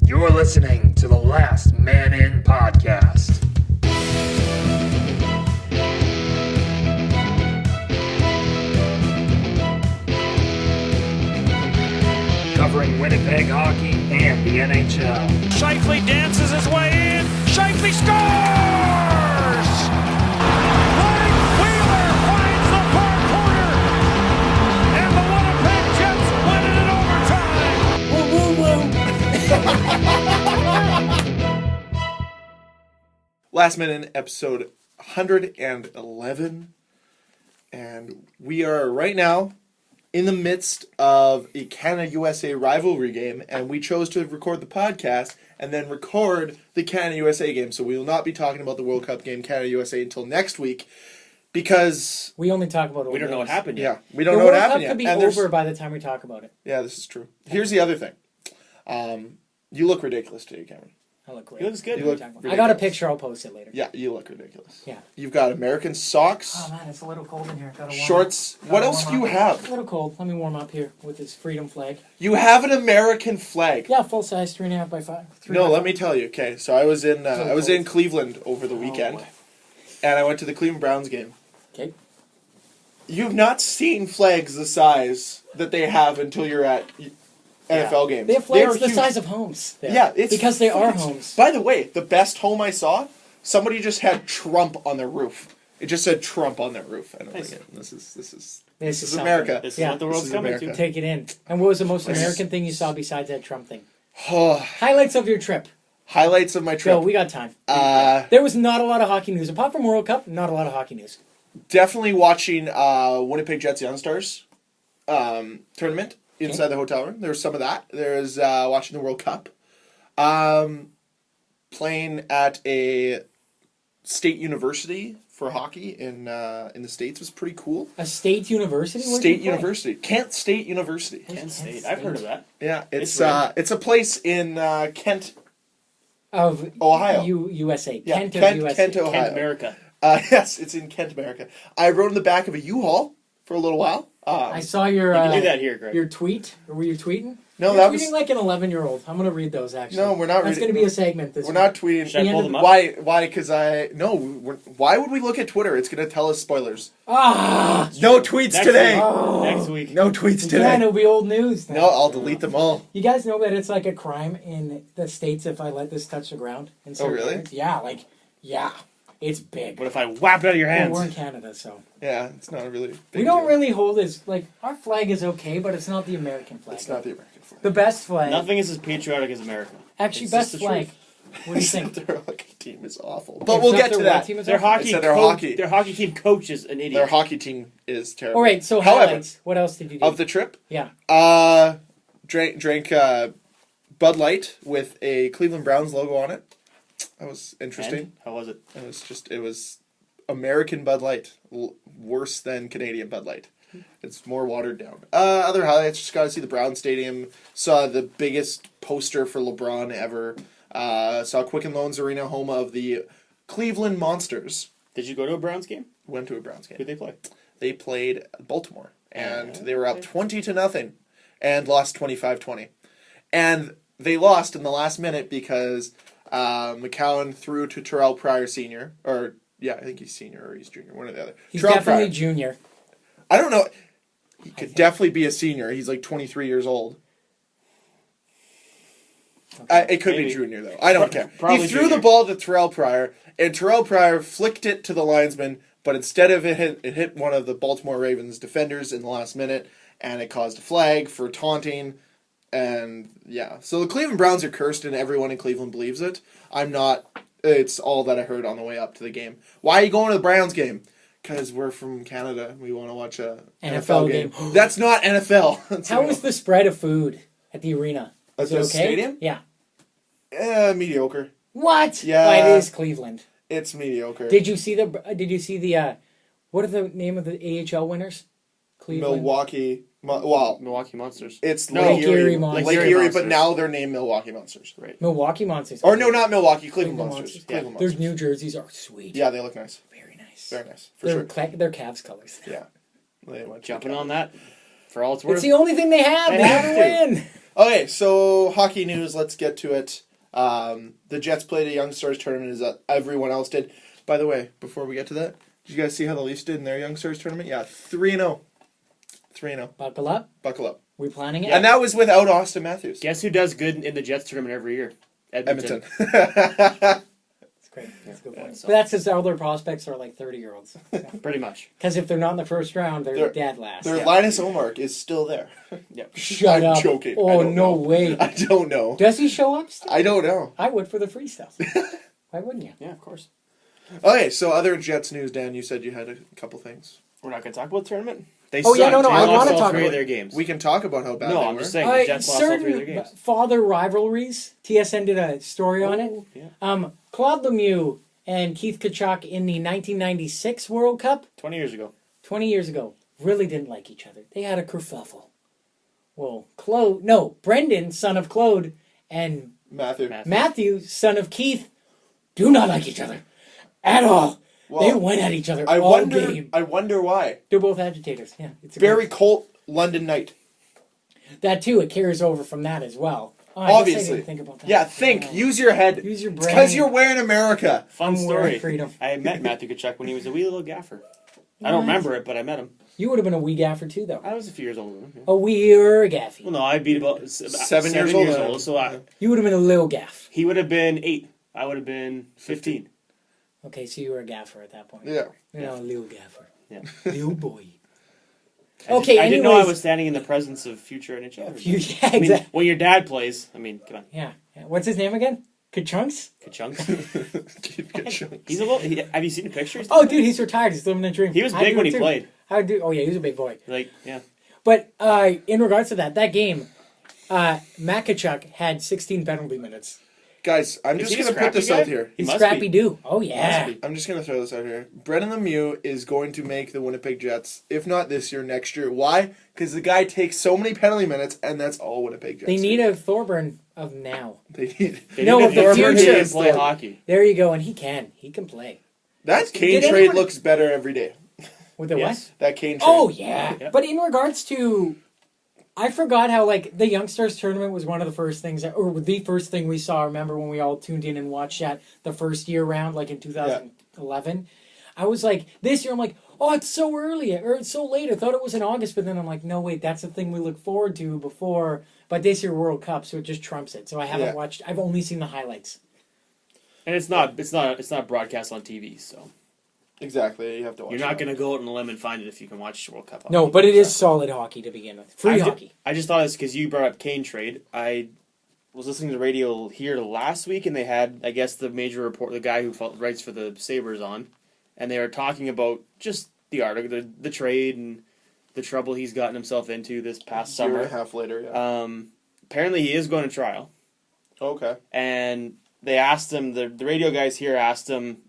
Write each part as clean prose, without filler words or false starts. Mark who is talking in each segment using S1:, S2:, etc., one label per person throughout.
S1: You're listening to the Last Man In podcast. Covering Winnipeg hockey and the NHL.
S2: Scheifele dances his way in. Scheifele scores! Blake Wheeler finds the far corner. And the Winnipeg Jets win it in overtime. Woo, woo, woo.
S3: Last Minute, episode 111. And we are right now in the midst of a Canada-USA rivalry game, and we chose to record the podcast and then record the Canada-USA game. So we will not be talking about the World Cup game Canada-USA until next week because
S4: we only talk about it.
S5: We don't know what happened yet.
S3: Yeah, we don't know what happened yet.
S4: The World Cup could be over by the time we talk about it.
S3: Yeah, this is true. Here's the other thing. You look ridiculous today, Cameron.
S4: I look great.
S5: He looks good.
S3: You look
S4: I got a picture. I'll post it later.
S3: Yeah, you look ridiculous.
S4: Yeah.
S3: You've got American socks.
S4: Oh man, it's a little cold in here. Gotta warm
S3: Shorts.
S4: up.
S3: What else do you have?
S4: A little cold. Let me warm up here with this freedom flag.
S3: You have an American flag.
S4: Yeah, full size, 3.5 by 5.
S3: No, let me tell you. Okay, so I was in Cleveland over the weekend, and I went to the Cleveland Browns game.
S4: Okay.
S3: You've not seen flags the size that they have until you're at NFL games.
S4: They have flags the
S3: huge.
S4: size of homes. There.
S3: Yeah, it's
S4: because they are homes.
S3: By the way, the best home I saw, somebody just had Trump on their roof. It just said Trump on their roof. And I'm like, this is America.
S5: This is what the world's coming to.
S4: Take it in. And what was the most American thing you saw besides that Trump thing? Highlights of your trip.
S3: Highlights of my trip.
S4: Go, we got time. There was not a lot of hockey news. Apart from World Cup, not a lot of hockey news.
S3: Definitely watching Winnipeg Jets Young Stars tournament inside the hotel room. There was some of that. There's watching the World Cup. Playing at a state university for hockey in the States was pretty cool.
S4: A state university?
S3: State University. Kent State University.
S5: Kent State. I've heard of that.
S3: Yeah, it's a place in Kent,
S4: of
S3: Ohio.
S4: USA.
S3: Yeah,
S4: Kent,
S3: Kent,
S4: USA.
S3: Kent, Ohio.
S5: Kent, America.
S3: Yes, it's in Kent, America. I rode in the back of a U-Haul for a little while.
S4: I saw your
S5: You can do that here, Greg.
S4: your tweet. Or were you tweeting?
S3: No,
S4: You're
S3: that
S4: tweeting
S3: was
S4: like an 11-year-old. I'm gonna read those actually.
S3: No, we're not
S4: That's
S3: reading.
S4: gonna be a segment this
S3: We're
S4: week.
S3: not tweeting.
S5: Should I pull them up?
S3: Why? Because why would we look at Twitter? It's gonna tell us spoilers.
S4: Ah!
S3: No tweets
S5: Next
S3: today.
S5: week.
S4: Oh.
S5: Next week.
S3: No tweets
S4: Yeah,
S3: today.
S4: it'll be old news. Now.
S3: No, I'll delete them all.
S4: You guys know that it's like a crime in the States if I let this touch the ground. In certain
S3: really?
S4: areas? Yeah, it's big.
S5: What if I whap it out of your
S4: Well,
S5: hands?
S4: we're in Canada, so
S3: Yeah, it's not a really. Big
S4: we don't
S3: deal.
S4: really hold as like our flag is okay, but it's not the American flag.
S3: It's not the American flag.
S4: The best flag.
S5: Nothing is as patriotic as America.
S4: Actually,
S5: It's
S4: best
S5: just the
S4: flag.
S5: truth.
S4: What do you think?
S3: Their hockey team is awful, but we'll get to
S4: Their what
S3: that.
S4: team is
S5: Their
S4: awful?
S5: hockey
S3: said their
S5: coach,
S3: hockey.
S5: their hockey team coach is an idiot.
S3: Their hockey team is terrible.
S4: All right, so
S3: However,
S4: highlights. What else did you do?
S3: of the trip,
S4: yeah.
S3: drank Bud Light with a Cleveland Browns logo on it. That was interesting.
S5: And how was it?
S3: It was American Bud Light, worse than Canadian Bud Light. It's more watered down. Other highlights, just got to see the Brown Stadium. Saw the biggest poster for LeBron ever. Saw Quicken Loans Arena, home of the Cleveland Monsters.
S5: Did you go to a Browns game?
S3: Went to a Browns game.
S5: Who'd they play?
S3: They played Baltimore, and they were up 20-0 and lost 25-20. And they lost in the last minute because McCowan threw to Terrell Pryor Sr., or yeah, I think he's senior or he's junior, one or the other.
S4: He's
S3: Terrell
S4: definitely
S3: Pryor.
S4: junior.
S3: I don't know. He could definitely be a senior. He's like 23 years old. It could be junior, though. I don't care.
S5: Probably
S3: He threw
S5: junior.
S3: the ball to Terrell Pryor, and Terrell Pryor flicked it to the linesman, but instead of it hit one of the Baltimore Ravens defenders in the last minute, and it caused a flag for taunting. And yeah, so the Cleveland Browns are cursed, and everyone in Cleveland believes it. I'm not. It's all that I heard on the way up to the game. Why are you going to the Browns game? Because we're from Canada. We want to watch a NFL game. That's not NFL.
S4: How was the spread of food at the arena?
S3: At
S4: Is it
S3: the
S4: okay?
S3: stadium?
S4: Yeah.
S3: Mediocre.
S4: What?
S3: Yeah.
S4: Well, it is Cleveland.
S3: It's mediocre.
S4: Did you see the? What are the name of the AHL winners? Cleveland.
S3: Milwaukee.
S5: Milwaukee Monsters.
S3: It's
S5: No,
S3: Lake Erie.
S4: Erie Monsters.
S3: Lake
S5: Lake Erie
S3: Erie,
S5: Monsters.
S3: but now they're named Milwaukee Monsters.
S5: Right.
S4: Milwaukee Monsters.
S3: Or no, not Milwaukee. Cleveland Monsters.
S4: Yeah.
S3: Cleveland
S4: Their
S3: Monsters.
S4: new jerseys are sweet.
S3: Yeah, they look nice.
S4: Very nice.
S3: Very nice. For
S4: They're
S3: sure.
S4: they're Cavs colors.
S3: Yeah. They went
S5: Jumping on that for all it's worth.
S4: It's the only thing they have. They
S3: They
S4: have
S3: have
S4: to win.
S3: Okay, so hockey news. Let's get to it. The Jets played a Young Stars tournament as everyone else did. By the way, before we get to that, did you guys see how the Leafs did in their Young Stars tournament? Yeah, 3-0. 3-0.
S4: Buckle up.
S3: Buckle up.
S4: We planning it?
S3: And that was without Austin Matthews.
S5: Guess who does good in the Jets tournament every year? Edmonton.
S4: That's great. That's a good point.
S5: so-
S4: But that's because all their prospects are like 30-year-olds.
S5: Pretty much.
S4: Because if they're not in the first round, they're dead last.
S3: Their Linus Omark is still there.
S5: Yep.
S4: Shut
S3: I'm
S4: up.
S3: joking. I
S4: Oh,
S3: don't
S4: no
S3: know.
S4: way.
S3: I don't know.
S4: Does he show up still?
S3: I don't know.
S4: I would for the free stuff. Why wouldn't you?
S5: Yeah, of course.
S3: Okay, so other Jets news, Dan. You said you had a couple things.
S5: We're not going to talk about the tournament? They
S4: Oh, yeah,
S5: sucked.
S4: no,
S5: They
S4: I
S5: lost
S4: wanna
S5: all
S4: talk
S5: three
S4: about
S5: of their games.
S3: We can talk about how bad
S5: No,
S3: they
S5: I'm
S3: were.
S5: just saying the Jets lost all three of their
S4: certain
S5: games.
S4: father rivalries. TSN did a story on it.
S5: Oh, yeah.
S4: Claude Lemieux and Keith Tkachuk in the 1996 World Cup,
S5: 20 years ago.
S4: 20 years ago, really didn't like each other. They had a kerfuffle. Well, Brendan, son of Claude, and Matthew, son of Keith, do not like each other at all.
S3: Well,
S4: they went at each other
S3: I
S4: all
S3: wonder.
S4: game.
S3: I wonder why.
S4: They're both agitators. Yeah, it's a
S3: Very Colt London night.
S4: that too. It carries over from that as well. Oh, I guess I
S3: Obviously.
S4: didn't think about that.
S3: Yeah, think. Use your head.
S4: Use your
S3: It's
S4: brain.
S3: because you're wearing America.
S5: Fun
S4: I'm wearing
S5: story.
S4: freedom.
S5: I met Matthew Tkachuk when he was a wee little gaffer. I don't remember it, but I met him.
S4: You would have been a wee gaffer too, though.
S5: I was a few years older than him. Yeah.
S4: A wee or a gaffy.
S5: Well, no, I'd be about
S3: 7 years old.
S5: So
S4: You would have been a little gaff.
S5: he would have been 8. I would have been 15.
S4: Okay, so you were a gaffer at that point.
S3: Yeah.
S4: You know, a little gaffer.
S5: Yeah.
S4: Little boy.
S5: I
S4: Okay,
S5: didn't know I
S4: anyways.
S5: was standing in the presence of future NHL.
S4: Yeah,
S5: I mean,
S4: exactly.
S5: when your dad plays, I mean, come on.
S4: Yeah. What's his name again? Kachunks?
S5: Kachunk.
S3: He's
S5: He's a little. Have you seen the pictures?
S4: Oh, dude, he's retired. He's living a dream.
S5: He was
S4: I
S5: big
S4: do
S5: when
S4: it
S5: he
S4: too.
S5: played.
S4: Oh, yeah, he was a big boy.
S5: Like, yeah.
S4: But in regards to that game, Matt Kachuk had 16 penalty minutes.
S3: Guys, I'm
S5: Is
S3: just
S5: he a
S3: going to put
S5: scrappy
S3: this
S5: guy?
S3: out here.
S5: He
S4: He's
S5: must
S4: scrappy
S5: be.
S4: do. Oh, yeah.
S5: Must be.
S3: I'm just going to throw this out here. Brendan Lemieux is going to make the Winnipeg Jets, if not this year, next year. Why? Because the guy takes so many penalty minutes, and that's all Winnipeg Jets
S4: They need
S3: do.
S4: a Thorburn of now.
S3: They need...
S5: They
S4: No,
S5: need
S4: of the
S5: a Thorburn
S4: future.
S5: to play hockey.
S4: There you go, and he can. He can play.
S3: That Kane
S4: Did
S3: trade
S4: anyone-
S3: looks better every day.
S4: With the
S5: Yes.
S3: That Kane trade.
S4: Oh, yeah.
S5: Yep.
S4: But in regards to... I forgot how, the Youngsters tournament was one of the first things, or the first thing we saw. Remember when we all tuned in and watched that the first year round, in 2011? I was like, this year, I'm like, oh, it's so early, or it's so late. I thought it was in August, but then I'm like, no, wait, that's the thing we look forward to before. But this year, World Cup, so it just trumps it. So I haven't watched, I've only seen the highlights.
S5: And it's not broadcast on TV, so
S3: Exactly. You have to watch
S5: you're not
S3: it.
S5: going to go out on a limb and find it if you can watch World Cup hockey.
S4: No, but it is solid hockey to begin with. Free hockey.
S5: I just thought it's because you brought up Kane trade. I was listening to the radio here last week, and they had, I guess, the major report, the guy who writes for the Sabres on, and they were talking about just the article, the trade, and the trouble he's gotten himself into this past
S3: Year
S5: summer.
S3: and a half later, yeah.
S5: Apparently, he is going to trial,
S3: Okay.
S5: and they asked him. The radio guys here asked him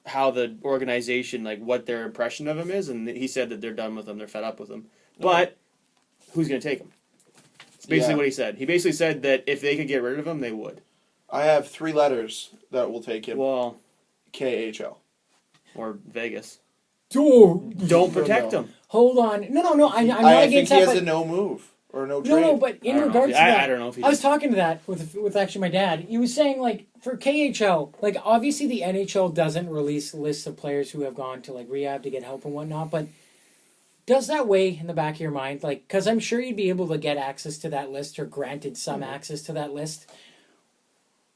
S5: how the organization, what their impression of him is, and he said that they're done with him, they're fed up with him. But who's going to take him? It's basically what he said. He basically said that if they could get rid of him, they would.
S3: I have 3 letters that will take him.
S5: Well,
S3: KHL.
S5: or Vegas.
S4: Dude.
S5: Don't protect
S3: know.
S5: him.
S4: Hold on. No. I'm not
S3: I think
S4: against
S3: he
S4: that.
S3: has
S4: But
S3: a no move or no trade.
S4: no, but in
S5: I don't know
S4: regards
S5: if
S4: to
S5: he-
S4: that,
S5: I don't know if he
S4: I was
S5: does.
S4: talking to that with actually my dad. He was saying for KHL, obviously the NHL doesn't release lists of players who have gone to rehab to get help and whatnot, but does that weigh in the back of your mind? Because I'm sure you'd be able to get access to that list or granted some access to that list.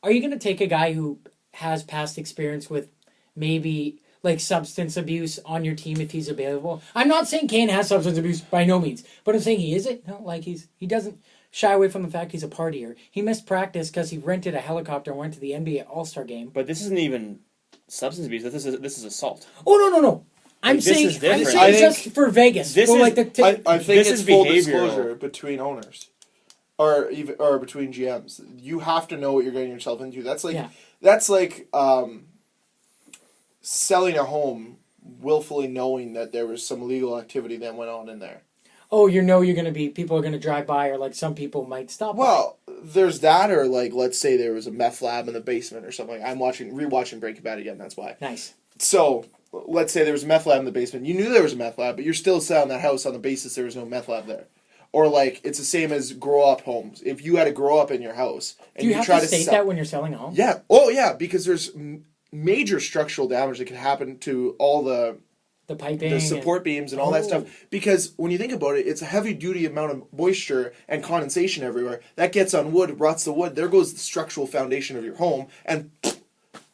S4: Are you going to take a guy who has past experience with maybe substance abuse on your team if he's available? I'm not saying Kane has substance abuse by no means, but I'm saying he isn't. No, he doesn't shy away from the fact he's a partier. He missed practice because he rented a helicopter and went to the NBA All-Star game.
S5: But this isn't even substance abuse. This is assault.
S4: Oh no. I'm
S5: This
S4: saying
S5: is different.
S3: I think
S4: just for Vegas.
S5: this
S4: Go
S5: is-
S3: I think
S5: This
S3: it's
S5: is
S3: full
S5: behavioral.
S3: disclosure between owners, or between GMs. You have to know what you're getting yourself into. That's like selling a home willfully knowing that there was some illegal activity that went on in there.
S4: oh, you're going to be, people are going to drive by, or some people might stop by.
S3: Well, there's that, or let's say there was a meth lab in the basement or something. I'm rewatching Breaking Bad again. That's why.
S4: Nice.
S3: So let's say there was a meth lab in the basement. You knew there was a meth lab, but you're still selling that house on the basis there was no meth lab there. Or like it's the same as grow up homes. If you had a grow up in your house and
S4: Do you have
S3: try
S4: to state
S3: sell,
S4: that when you're selling a home?
S3: yeah, oh yeah, because there's major structural damage that can happen to all the
S4: piping,
S3: the support beams and all that stuff. Because when you think about it, it's a heavy duty amount of moisture and condensation everywhere that gets on wood, rots the wood. There goes the structural foundation of your home and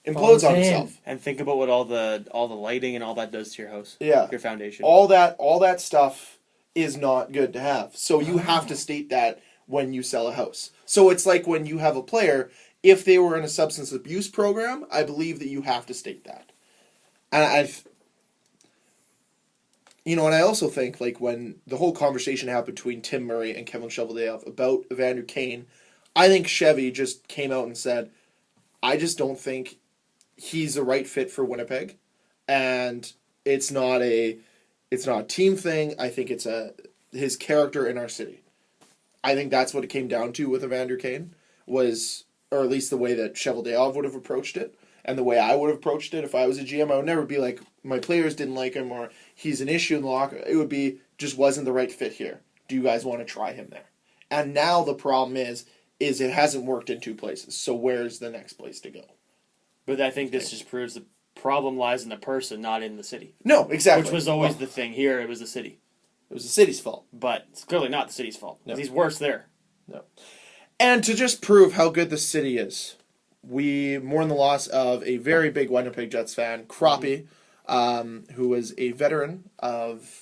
S3: implodes on itself.
S5: And think about what all the lighting and all that does to your house.
S3: Yeah,
S5: your foundation.
S3: All that stuff is not good to have. So you have to state that when you sell a house. So it's like when you have a player, if they were in a substance abuse program, I believe that you have to state that. And and I also think, like, when the whole conversation happened between Tim Murray and Kevin Cheveldayoff about Evander Kane, I think Chevy just came out and said, I just don't think he's the right fit for Winnipeg, and it's not a team thing. I think it's his character in our city. I think that's what it came down to with Evander Kane, was, or at least the way that Cheveldayoff would have approached it, and the way I would have approached it if I was a GM. I would never be like, my players didn't like him, or he's an issue in the locker. It would be, just wasn't the right fit here. Do you guys want to try him there? And now the problem is it hasn't worked in two places. So where's the next place to go?
S5: But I think this just proves the problem lies in the person, not in the city.
S3: No, exactly.
S5: Which was always the thing. Here, it was the city.
S3: It was the city's fault.
S5: But it's clearly not the city's fault.
S3: No.
S5: He's worse there.
S3: No. And to just prove how good the city is, we mourn the loss of a very big Winnipeg Jets fan, Crappie, who was a veteran of,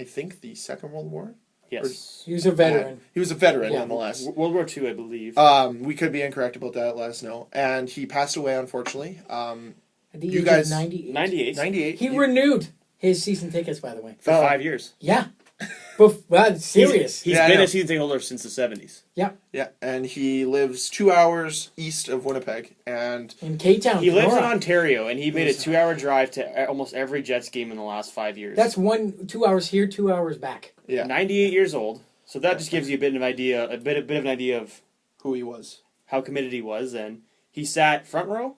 S3: I think, the Second World War.
S5: Yes.
S4: He was a veteran.
S3: He was a veteran, nonetheless.
S5: World War II, I believe.
S3: We could be incorrect about that, let us know. And he passed away, unfortunately.
S4: At the age of 98.
S5: 98.
S3: 98.
S4: He renewed his season tickets, by the way.
S5: For 5 years.
S4: Yeah. Well, serious.
S5: He's
S3: Yeah, I
S5: been
S3: know.
S5: a season ticket holder since the 70s.
S4: Yeah.
S3: Yeah, and he lives 2 hours east of Winnipeg. And
S4: In K-Town.
S5: He lives in
S4: Kenora.
S5: Ontario, and he made a 2-hour drive to almost every Jets game in the last 5 years.
S4: That's 2 hours here, 2 hours back.
S3: yeah,
S5: 98 years old. So that just gives you a bit of an idea of
S3: who he was.
S5: how committed he was. And he sat front row,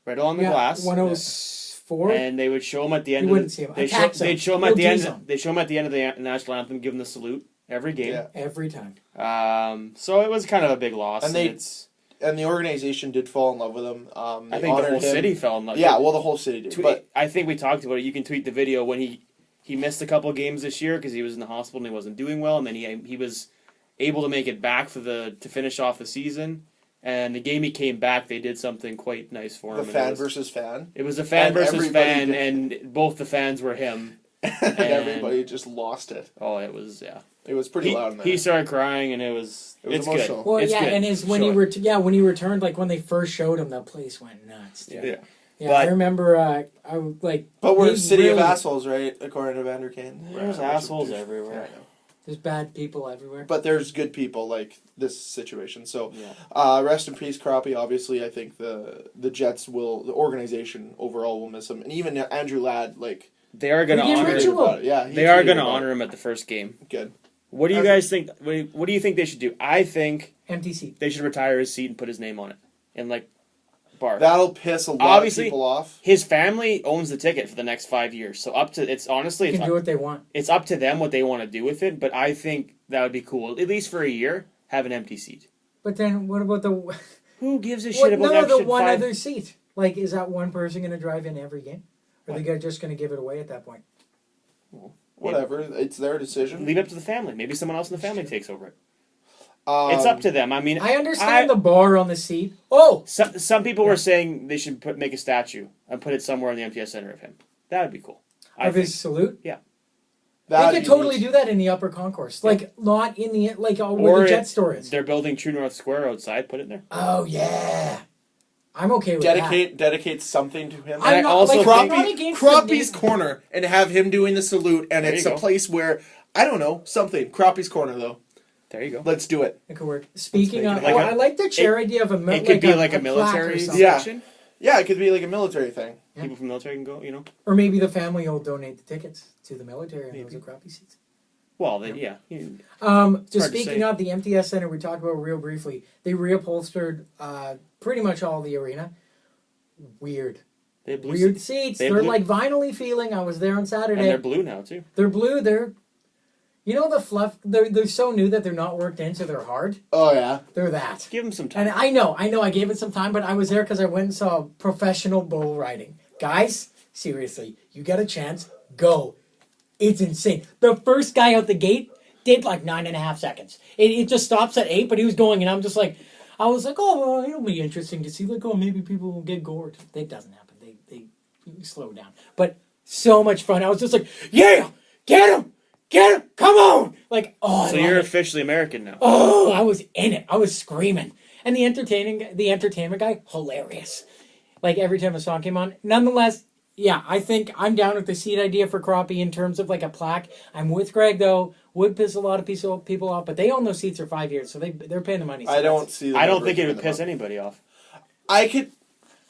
S5: right along the glass.
S4: 104.
S5: And they would show him at the end.
S4: You wouldn't see him.
S5: They'd show him at the end. They show him at the end of the national anthem, give him the salute every game.
S3: Yeah.
S4: Every time.
S5: So it was kind of a big loss.
S3: And the organization did fall in love with him.
S5: I think the whole city fell in love.
S3: Yeah, well, the whole city did. But
S5: I think we talked about it. You can tweet the video when he missed a couple games this year because he was in the hospital and he wasn't doing well, and then he was able to make it back to finish off the season. And the game he came back, they did something quite nice for him.
S3: the fan versus fan.
S5: It was a fan
S3: And
S5: versus
S3: everybody
S5: fan,
S3: did.
S5: and both the fans were him.
S3: And everybody just lost it.
S5: Oh, it was, yeah.
S3: It was pretty loud in there.
S5: He started crying, and it's
S3: emotional.
S5: good.
S4: Well,
S5: it's
S4: yeah,
S5: good.
S4: and when he returned, like when they first showed him, the place went nuts. Dude.
S3: Yeah.
S4: Yeah,
S5: But-
S4: I remember.
S3: But we're a
S4: he
S3: city of
S4: really-
S3: assholes, right? According to Evander Kane.
S5: There's assholes everywhere.
S3: Yeah.
S4: There's bad people everywhere.
S3: But there's good people like this situation. So,
S5: Yeah.
S3: rest in peace, Crappie. Obviously, I think the Jets the organization overall will miss him, and even Andrew Ladd, like
S5: They are going to
S4: He did
S5: honor him.
S4: ritual.
S3: Yeah,
S5: They are going to honor him at the first game.
S3: Good.
S5: What do you guys think? What do you think they should do? I think
S4: Empty seat.
S5: they should retire his seat and put his name on it in bar.
S3: That'll piss a lot
S5: Obviously,
S3: of people off.
S5: His family owns the ticket for the next 5 years, so
S4: They can do what they want.
S5: it's up to them what they want to do with it. But I think that would be cool, at least for a year, have an empty seat.
S4: But then what about the
S5: Who gives a shit about that
S4: the
S5: shit?
S4: one other seat? Like, is that one person going to drive in every game? Or are they just going to give it away at that point?
S3: Whatever, it's their decision.
S5: Leave it up to the family. Maybe someone else in the family takes over it. It's up to them. I mean,
S4: I understand the bar on the seat. Oh!
S5: Some people were saying they should make a statue and put it somewhere in the MTS Center of him. That would be cool.
S4: Of his salute?
S5: Yeah.
S4: They could totally do that in the upper concourse. Like, not in the, where the Jet store is.
S5: They're building True North Square outside. Put it in there.
S4: Oh, yeah. I'm okay with
S3: Dedicate something to him.
S4: I'm not,
S5: also
S4: I'm not against
S3: Crappie's corner, and have him doing the salute, and
S5: There
S3: it's
S5: you
S3: a
S5: go.
S3: place where, I don't know, something. Crappie's corner, though.
S5: There you go.
S3: Let's do it.
S4: It could work. Speaking
S3: Let's
S4: of,
S3: make it
S4: I like the chair idea of a
S5: It could be like a
S4: plaque
S5: military
S4: or something.
S3: Yeah.
S5: section.
S3: Yeah, it could be like a military thing.
S4: Yeah.
S5: People from the military can go, you know.
S4: Or maybe the family will donate the tickets to the military and those are crappy seats.
S5: Well, then,
S4: Yeah.
S5: yeah.
S4: Just
S5: hard to
S4: speaking
S5: say.
S4: of the MTS Center, we talked about real briefly. They reupholstered pretty much all the arena. Weird.
S5: They have blue
S4: Weird
S5: seats.
S4: seats.
S5: They have
S4: They're
S5: blue-
S4: like vinyl-y feeling. I was there on Saturday.
S5: And they're blue now, too.
S4: They're blue. They're, You know the fluff? They're so new that they're not worked in, so they're hard.
S3: Oh yeah.
S4: They're that.
S5: Give him some time.
S4: And I know, I gave it some time, but I was there because I went and saw professional bull riding. Guys, seriously, you get a chance, go. It's insane. The first guy out the gate did like 9.5 seconds. It just stops at 8, but he was going, and I was like, oh, well, it'll be interesting to see. Like, oh, maybe people will get gored. That doesn't happen. They slow down. But so much fun. I was just like, yeah, get him, come on. Like, oh,
S5: So you're officially American now.
S4: Oh, I was in it. I was screaming. And the entertainment guy, hilarious. Like every time a song came on. Nonetheless, yeah, I think I'm down with the seat idea for Crappie in terms of like a plaque. I'm with Greg though. Would piss a lot of people off, but they own those seats for 5 years, so they're paying the money. So
S3: I don't see.
S5: I don't think it would piss anybody off.
S3: I could.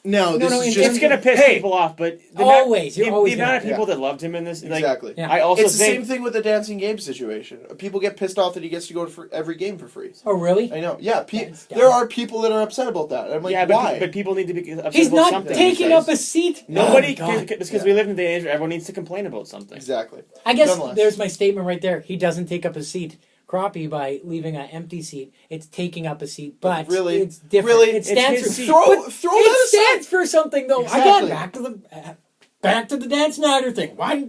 S3: No, this is just.
S5: It's gonna piss people off, but the amount of people that loved him in this, like,
S3: Exactly.
S4: Yeah.
S5: I also
S3: It's the
S5: think
S3: same thing with the dancing game situation. People get pissed off that he gets to go to every game for free.
S4: Oh, really?
S3: I know. Yeah,
S4: That's dumb.
S3: there are people that are upset about that. I'm like,
S5: yeah,
S3: why?
S5: but people need to be upset
S4: He's
S5: about
S4: not
S5: something.
S4: taking
S5: these
S4: up
S5: days.
S4: a seat.
S5: Nobody,
S4: Oh, God.
S5: because we live in the day and age where everyone needs to complain about something.
S3: Exactly.
S4: I guess
S3: Nonetheless.
S4: there's my statement right there. He doesn't take up a seat. Crappie by leaving an empty seat. It's taking up a seat, but
S3: Really?
S4: it's different.
S3: Really?
S4: It
S5: It's
S4: stands
S5: his
S4: for
S5: seat.
S3: Throw
S4: but
S3: that
S4: it
S3: aside.
S4: stands for something though.
S3: Exactly.
S4: Again, back to the Dan Snyder thing. Why?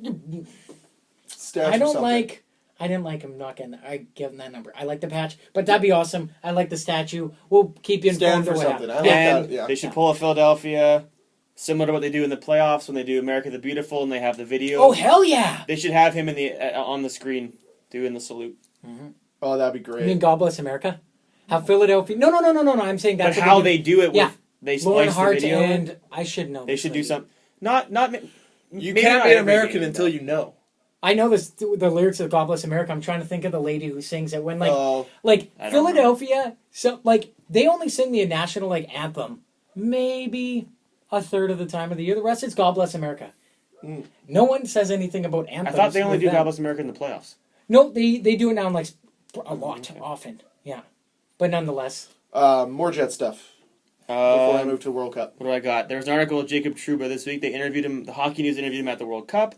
S3: Stands
S4: I
S3: for
S4: don't
S3: something.
S4: like. I didn't like him not getting that. I give him that number. I like the patch, but that'd be awesome. I like the statue. We'll keep you
S3: Stand
S4: informed
S3: for
S4: of what
S3: something.
S4: happens.
S3: I like
S5: And
S3: that. Yeah.
S5: they should pull a Philadelphia, similar to what they do in the playoffs when they do America the Beautiful and they have the video.
S4: Oh hell yeah!
S5: They should have him in the on the screen doing the salute.
S3: Oh, that'd be
S4: You
S3: great.
S4: mean God bless America? Have Philadelphia? No. I'm saying
S5: But
S4: that's
S5: how they do it, with
S4: Yeah.
S5: they
S4: Lauren
S5: splice the
S4: Hart
S5: video.
S4: and I should know.
S5: They
S4: this
S5: should do
S4: lady.
S5: something. Not
S3: You
S5: maybe
S3: can't
S5: not
S3: be an
S5: every
S3: American
S5: game,
S3: until
S5: but-
S3: you know.
S4: I know the lyrics of God Bless America. I'm trying to think of the lady who sings it when
S3: Oh.
S4: like
S5: I don't
S4: Philadelphia. So like they only sing the national like anthem maybe a third of the time of the year. The rest is God Bless America. No one says anything about
S5: I
S4: anthems.
S5: thought they only
S4: with
S5: do
S4: them.
S5: God Bless America in the playoffs.
S4: No, they do it now like a lot often. Yeah, but nonetheless.
S3: More Jet stuff before I move to World Cup.
S5: What do I got? There was an article of Jacob Trouba this week. They interviewed him. The Hockey News interviewed him at the World Cup.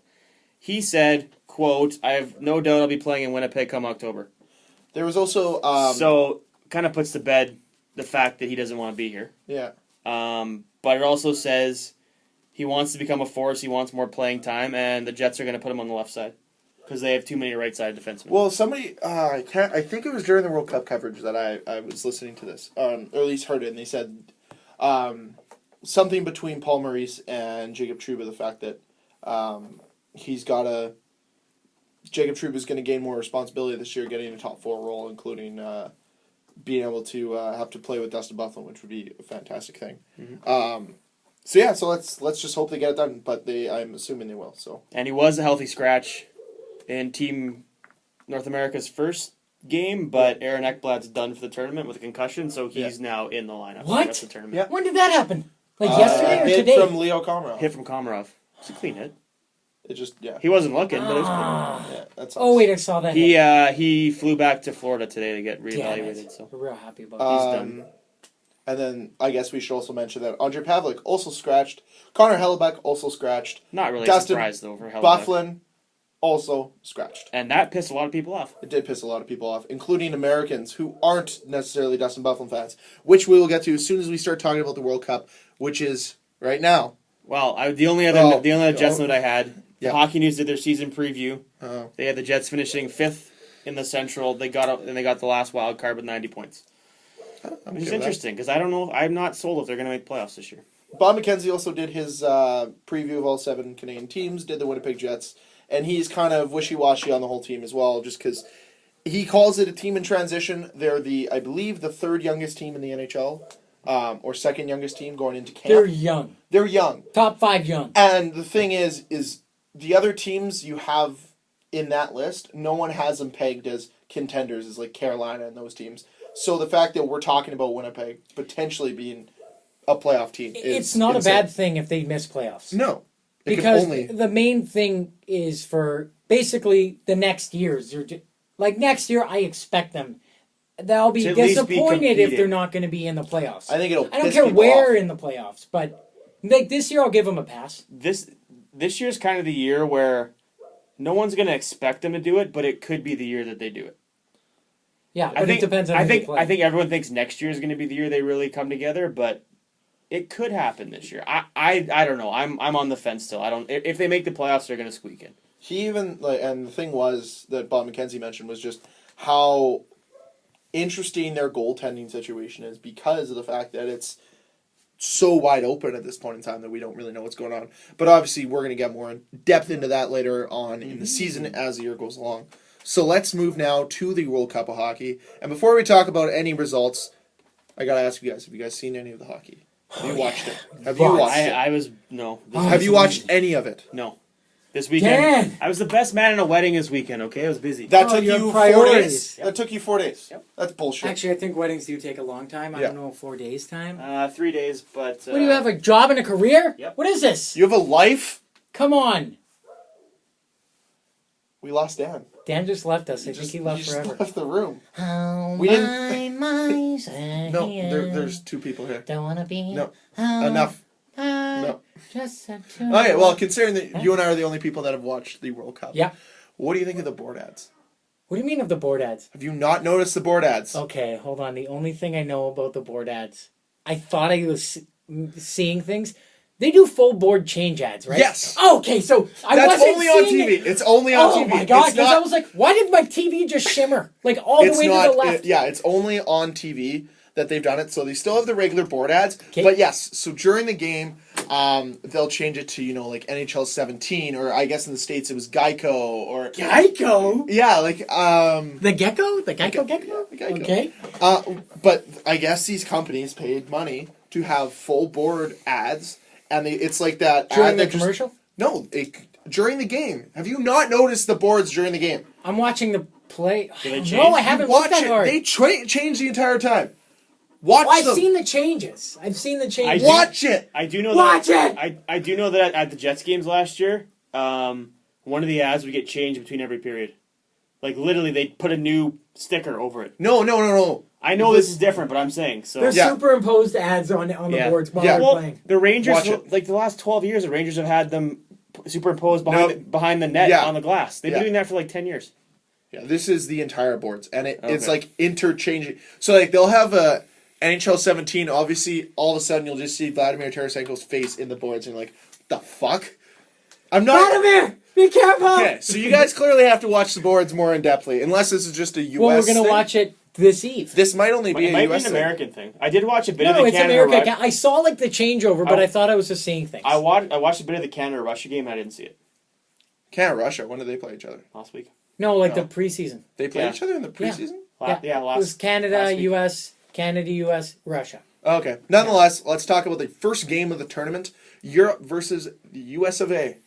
S5: He said, quote, "I have no doubt I'll be playing in Winnipeg come October."
S3: There was also
S5: So, kind of puts to bed the fact that he doesn't want to be here.
S3: yeah.
S5: But it also says he wants to become a force. He wants more playing time, and the Jets are going to put him on the left side because they have too many right-sided defensemen.
S3: Well, somebody I think it was during the World Cup coverage that I was listening to this, or at least heard it, and they said something between Paul Maurice and Jacob Trouba, the fact that Jacob Trouba is going to gain more responsibility this year, getting a top 4 role, including being able to have to play with Dustin Byfuglien, which would be a fantastic thing. So let's just hope they get it done, but I'm assuming they will. So
S5: And he was a healthy scratch in Team North America's first game, but Aaron Ekblad's done for the tournament with a concussion, so he's now in the lineup for the rest of the tournament.
S3: Yeah.
S4: When did that happen? Like yesterday or
S3: hit
S4: today?
S3: from Leo Komarov.
S5: Hit from Komarov. It's a clean hit.
S3: It just
S5: He wasn't looking, but it was
S3: yeah, that's
S4: Oh wait, I saw that.
S5: clean. He flew back to Florida today to get
S4: Damn
S5: reevaluated.
S4: it.
S5: So
S4: We're real happy about
S5: he's
S4: this.
S5: done.
S3: And then I guess we should also mention that Andre Pavlik also scratched. Connor Hellebuck also scratched.
S5: Not really
S3: Dustin
S5: surprised though for Hellebuyck.
S3: Byfuglien also scratched.
S5: And that pissed a lot of people off.
S3: It did piss a lot of people off, including Americans who aren't necessarily Dustin Byfuglien fans, which we will get to as soon as we start talking about the World Cup, which is right now.
S5: Well, the only other Jets
S3: oh.
S5: note I had,
S3: Yeah.
S5: the Hockey News did their season preview.
S3: Oh.
S5: They had the Jets finishing 5th in the Central. They got the last wild card with 90 points.
S3: I'm
S5: Which is
S3: okay with that.
S5: interesting because I don't know. I'm not sold if they're going to make playoffs this year.
S3: Bob McKenzie also did his preview of all 7 Canadian teams, did the Winnipeg Jets, and he's kind of wishy-washy on the whole team as well, just because he calls it a team in transition. They're I believe, the 3rd youngest team in the NHL, or 2nd youngest team going into camp.
S4: They're young.
S3: They're young.
S4: Top 5 young.
S3: And the thing is the other teams you have in that list, no one has them pegged as contenders, as like Carolina and those teams. So the fact that we're talking about Winnipeg potentially being a playoff team is
S4: It's not
S3: insane.
S4: a bad thing if they miss playoffs.
S3: No. It
S4: Because
S3: can only...
S4: the main thing is for basically the next years. Like next year, I expect them. They'll be
S5: To at least be
S4: disappointed if
S5: competing.
S4: they're not going to be in the playoffs.
S3: I think it'll
S4: I don't
S3: piss
S4: care
S3: people
S4: where
S3: off.
S4: in the playoffs, but like this year, I'll give them a pass.
S5: This year's kind of the year where no one's going to expect them to do it, but it could be the year that they do it.
S4: Yeah, but it depends on who they play.
S5: I think everyone thinks next year is going to be the year they really come together, but it could happen this year. I don't know. I'm on the fence still. I don't. If they make the playoffs, they're going to squeak in.
S3: He even and the thing was that Bob McKenzie mentioned was just how interesting their goaltending situation is because of the fact that it's so wide open at this point in time that we don't really know what's going on. But obviously, we're going to get more in depth into that later on in the season as the year goes along. So let's move now to the World Cup of Hockey. And before we talk about any results, I got to ask you guys, have you guys seen any of the hockey? Have you watched it? Have you watched it? Have you watched any of it?
S5: No. This weekend,
S4: Dan!
S5: I was the best man in a wedding this weekend, okay? I was busy.
S3: That took
S4: your
S3: you 4
S4: priorities.
S3: days? That took you 4 days?
S5: Yep.
S3: That's bullshit.
S4: Actually, I think weddings do take a long time. I
S3: Yeah.
S4: don't know, 4 days time.
S5: 3 days, but...
S4: What do you have, a job and a career?
S5: Yep.
S4: What is this?
S3: You have a life?
S4: Come on.
S3: We lost Dan.
S4: Dan just left us. I think he left
S3: just
S4: forever.
S3: left the room.
S4: Oh,
S3: We didn't-
S4: no,
S3: There's 2 people here.
S4: Don't wanna be.
S3: No. Enough.
S4: No. Just a
S3: Okay, well, considering that you and I are the only people that have watched the World Cup,
S4: Yeah.
S3: what do you think of the board ads?
S4: What do you mean of the board ads?
S3: Have you not noticed the board ads?
S4: Okay, hold on. The only thing I know about the board ads, I thought I was seeing things. They do full board change ads, right?
S3: Yes.
S4: Okay, so I
S3: That's
S4: wasn't
S3: only on
S4: seeing
S3: TV.
S4: it.
S3: It's only on TV.
S4: Oh my god!
S3: It's
S4: Because
S3: not-
S4: I was like, why did my TV just shimmer like all the
S3: It's
S4: way
S3: not.
S4: to the left?
S3: It's only on TV that they've done it. So they still have the regular board ads,
S4: Okay.
S3: but yes. So during the game, they'll change it to like NHL 17, or I guess in the States it was Geico, or
S4: Geico.
S3: yeah, like
S4: The gecko, the Geico gecko.
S3: the Geico.
S4: Okay.
S3: But I guess these companies paid money to have full board ads, and it's like that
S4: During
S3: ad
S4: the
S3: that just-
S4: commercial,
S3: during the game. Have you not noticed the boards during the game?
S4: I'm watching the play.
S5: they change?
S4: No, I haven't
S3: Watch
S4: looked that
S3: it.
S4: hard.
S3: They change the entire time. Watch
S4: I've
S3: them.
S4: seen the changes. I've seen the changes.
S3: Watch it.
S5: I do know
S4: Watch
S5: that.
S4: it!
S5: I do know that at the Jets games last year, one of the ads would get changed between every period. Like literally, they put a new sticker over it.
S3: No.
S5: I know this is different, but I'm saying so.
S4: There's
S3: Yeah.
S4: superimposed ads on the
S5: Yeah.
S4: boards while
S3: Yeah.
S4: they're
S5: Well,
S4: playing.
S5: the Rangers,
S3: Watch it.
S5: like the last 12 years, the Rangers have had them superimposed behind
S3: No.
S5: behind the net
S3: Yeah.
S5: on the glass. They've
S3: Yeah.
S5: been doing that for like 10 years.
S3: Yeah, this is the entire boards, and it's
S5: Okay.
S3: like interchanging. So like they'll have a NHL 17. Obviously, all of a sudden you'll just see Vladimir Tarasenko's face in the boards, and you're like, the fuck? I'm not.
S4: Vladimir, be careful.
S3: Okay, so you guys clearly have to watch the boards more in depthly, unless this is just a US.
S4: Well, we're gonna
S3: thing.
S4: watch it this eve.
S3: This might only be
S5: It
S3: a
S5: might be
S3: US
S5: an
S3: thing.
S5: American thing. I did watch a bit
S4: No,
S5: of the
S4: it's
S5: Canada.
S4: America. I saw like the changeover, but
S5: I-
S4: I thought I was just seeing things.
S5: I watched a bit of the Canada Russia game. And I didn't see it
S3: Canada, Russia. When did they play each other?
S5: last week.
S4: No, like
S3: No.
S4: the preseason.
S3: They play
S5: Yeah.
S3: each other in the preseason.
S4: It was Canada,
S5: last week.
S4: U.S., Canada, U.S., Russia.
S3: Okay. Nonetheless, let's talk about the first game of the tournament: Europe versus the U.S. of A.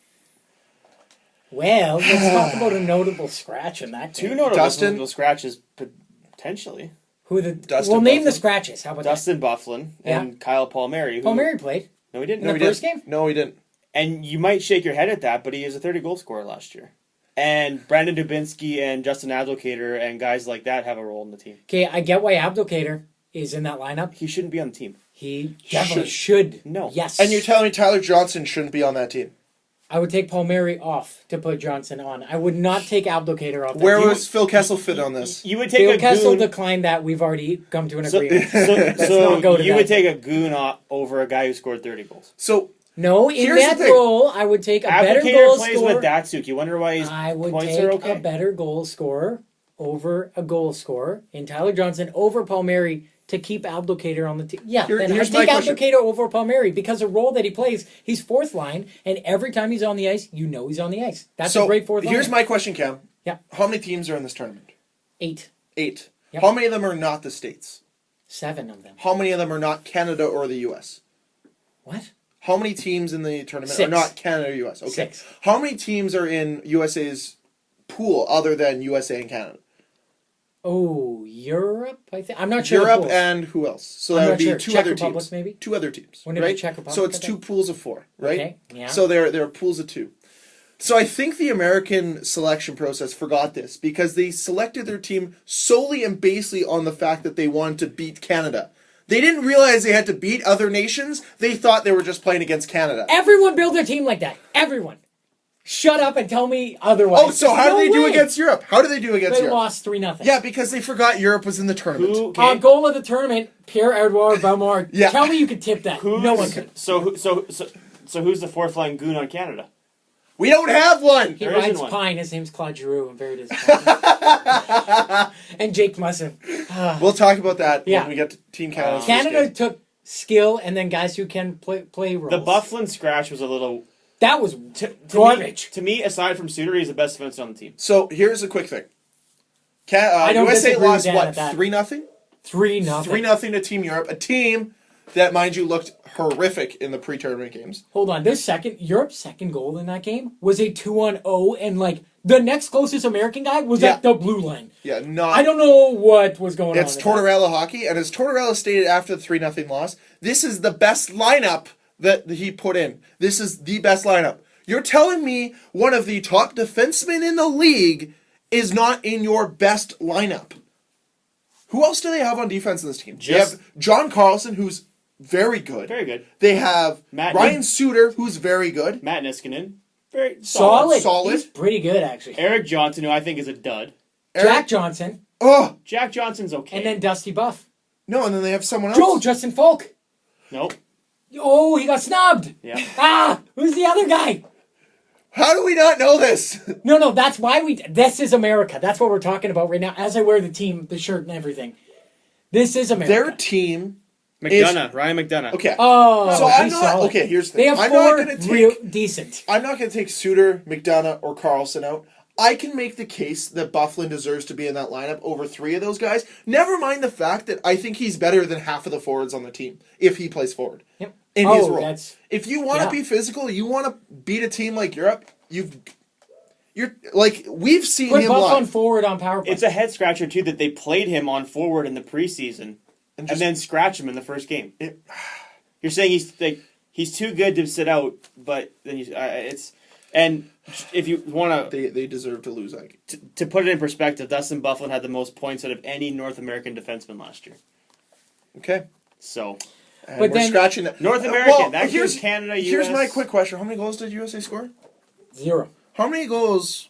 S4: Well, let's talk about a notable scratch in that game.
S5: Two notable
S3: Dustin-
S5: scratches potentially.
S4: Who the?
S3: Dustin
S4: Well, name the
S3: Bufflin.
S4: scratches. How about
S5: Dustin Bufflin and Kyle Palmieri.
S4: that? Palmieri played
S5: No, he didn't.
S4: in the first game.
S3: No, he didn't.
S5: And you might shake your head at that, but he is a 30-goal scorer last year. And Brandon Dubinsky and Justin Advocator and guys like that have a role in the team.
S4: Okay, I get why Abdelkader is in that lineup.
S5: He shouldn't be on the team.
S4: He definitely should.
S5: No.
S4: Yes.
S3: And you're telling me Tyler Johnson shouldn't be on that team?
S4: I would take Palmieri off to put Johnson on. I would not take Abdelkader off.
S3: Where
S4: that.
S3: was Phil Kessel fit on this?
S5: You would take
S4: Phil
S5: a
S4: Kessel
S5: goon.
S4: declined that. We've already come to an
S5: So,
S4: agreement.
S5: so
S4: not go to
S5: you
S4: that.
S5: would take a goon over a guy who scored 30 goals.
S3: So
S4: No, in
S3: Here's
S4: that
S3: the thing.
S4: role, I would take a better
S5: Advocator
S4: goal
S5: plays
S4: scorer.
S5: with Datsuk. You wonder why his
S4: I would
S5: points
S4: take
S5: are okay.
S4: a better goal scorer over a goal scorer in Tyler Johnson over Palmieri to keep Abdelkader on the team. Yeah, then
S3: here's
S4: I'd
S3: my
S4: take
S3: question.
S4: Abdelkader over Palmieri because the role that he plays, he's fourth line, and every time he's on the ice, you know he's on the ice. That's a great fourth line.
S3: Here's my question, Cam.
S4: Yeah.
S3: How many teams are in this tournament?
S4: 8.
S3: 8.
S4: Yep.
S3: How many of them are not the States?
S4: 7 of them.
S3: How many of them are not Canada or the U.S.?
S4: What?
S3: How many teams in the tournament
S4: 6.
S3: are not Canada or U.S.? Okay.
S4: 6.
S3: How many teams are in USA's pool other than USA and Canada?
S4: Oh, Europe, I think. I'm not sure. the
S3: Europe
S4: pools.
S3: and who else? So
S4: I'm
S3: that
S4: not
S3: would be
S4: sure.
S3: two
S4: Czech
S3: other
S4: Republic,
S3: teams.
S4: maybe?
S3: 2 other teams,
S4: Wouldn't it be
S3: right?
S4: Czech Republic,
S3: So it's
S4: I
S3: 2
S4: think?
S3: pools of 4, right?
S4: Okay, yeah.
S3: So there are pools of 2. So I think the American selection process forgot this because they selected their team solely and basically on the fact that they wanted to beat Canada. They didn't realize they had to beat other nations. They thought they were just playing against Canada.
S4: Everyone build their team like that. Everyone. Shut up and tell me otherwise.
S3: Oh, so how
S4: No
S3: do they do
S4: way.
S3: against Europe? How do they do against
S4: They
S3: Europe?
S4: lost 3-0.
S3: Yeah, because they forgot Europe was in the tournament.
S5: Who?
S4: Goal of the tournament, Pierre-Edouard Bellemare.
S3: Yeah.
S4: Tell me you could tip that. No one could.
S5: So who's the fourth line goon on Canada?
S3: We don't have one.
S4: He
S5: There isn't
S4: rides
S5: one.
S4: pine. His name's Claude Giroux, and very and Jake Musson.
S3: We'll talk about that
S4: Yeah.
S3: when we get to Team Canada's
S4: Canada
S3: first game.
S4: took skill and then guys who can play roles.
S5: The Bufflin scratch was a little
S4: That was
S5: garbage. To me, aside from Suter, he's the best defenseman on the team.
S3: So here's a quick thing.
S4: I don't
S3: USA
S4: disagree
S3: lost
S4: with Dan
S3: what,
S4: at that.
S3: 3-0?
S4: 3-0.
S3: 3-0 to Team Europe, a team that, mind you, looked horrific in the pre-tournament games.
S4: Hold on. Europe's second goal in that game was a 2-on-0, and like the next closest American guy was
S3: Yeah.
S4: at the blue line.
S3: Yeah,
S4: I don't know what was going on.
S3: It's
S4: with
S3: Tortorella hockey, and as Tortorella stated after the 3-0 loss, this is the best lineup that he put in. This is the best lineup. You're telling me one of the top defensemen in the league is not in your best lineup? Who else do they have on defense in this team? They have John Carlson, who's very good.
S5: Very good.
S3: They have
S5: Matt
S3: Ryan Suter, who's very good.
S5: Matt Niskanen, very
S4: Solid.
S3: Solid.
S4: He's pretty good, actually.
S5: Eric Johnson, who I think is a dud.
S4: Jack Johnson,
S3: Oh,
S5: Jack Johnson's okay.
S4: and then Dusty Buff.
S3: no, and then they have someone else.
S4: Joe, Justin Falk.
S5: Nope.
S4: Oh, he got snubbed.
S5: Yeah.
S4: Who's the other guy?
S3: How do we not know this?
S4: No, that's why this is America. That's what we're talking about right now. As I wear the shirt and everything. This is America.
S3: Their team.
S5: Ryan McDonough.
S3: Okay.
S4: Oh,
S3: So I'm
S4: he's
S3: not.
S4: solid.
S3: Okay, here's the
S4: They
S3: thing.
S4: have
S3: I'm not
S4: four
S3: going to
S4: real
S3: take.
S4: decent.
S3: I'm not going to take Suter, McDonough, or Carlson out. I can make the case that Bufflin deserves to be in that lineup over three of those guys. Never mind the fact that I think he's better than half of the forwards on the team if he plays forward.
S4: Yep.
S3: In his role. If you want to
S4: yeah.
S3: be physical, you want to beat a team like Europe, you're like we've seen
S4: Put
S3: him
S4: Buff on
S3: live.
S4: forward on power play.
S5: It's a head scratcher too that they played him on forward in the preseason and then scratch him in the first game. You're saying he's too good to sit out, but then and if you want to,
S3: They deserve to lose that game.
S5: to put it in perspective, Dustin Bufflin had the most points out of any North American defenseman last year.
S3: Okay.
S5: So,
S3: And
S4: But
S3: we're
S4: then-
S3: scratching that.
S5: North American,
S3: Well,
S5: that includes Canada, US.
S3: Here's my quick question. How many goals did USA score?
S4: 0.
S3: How many goals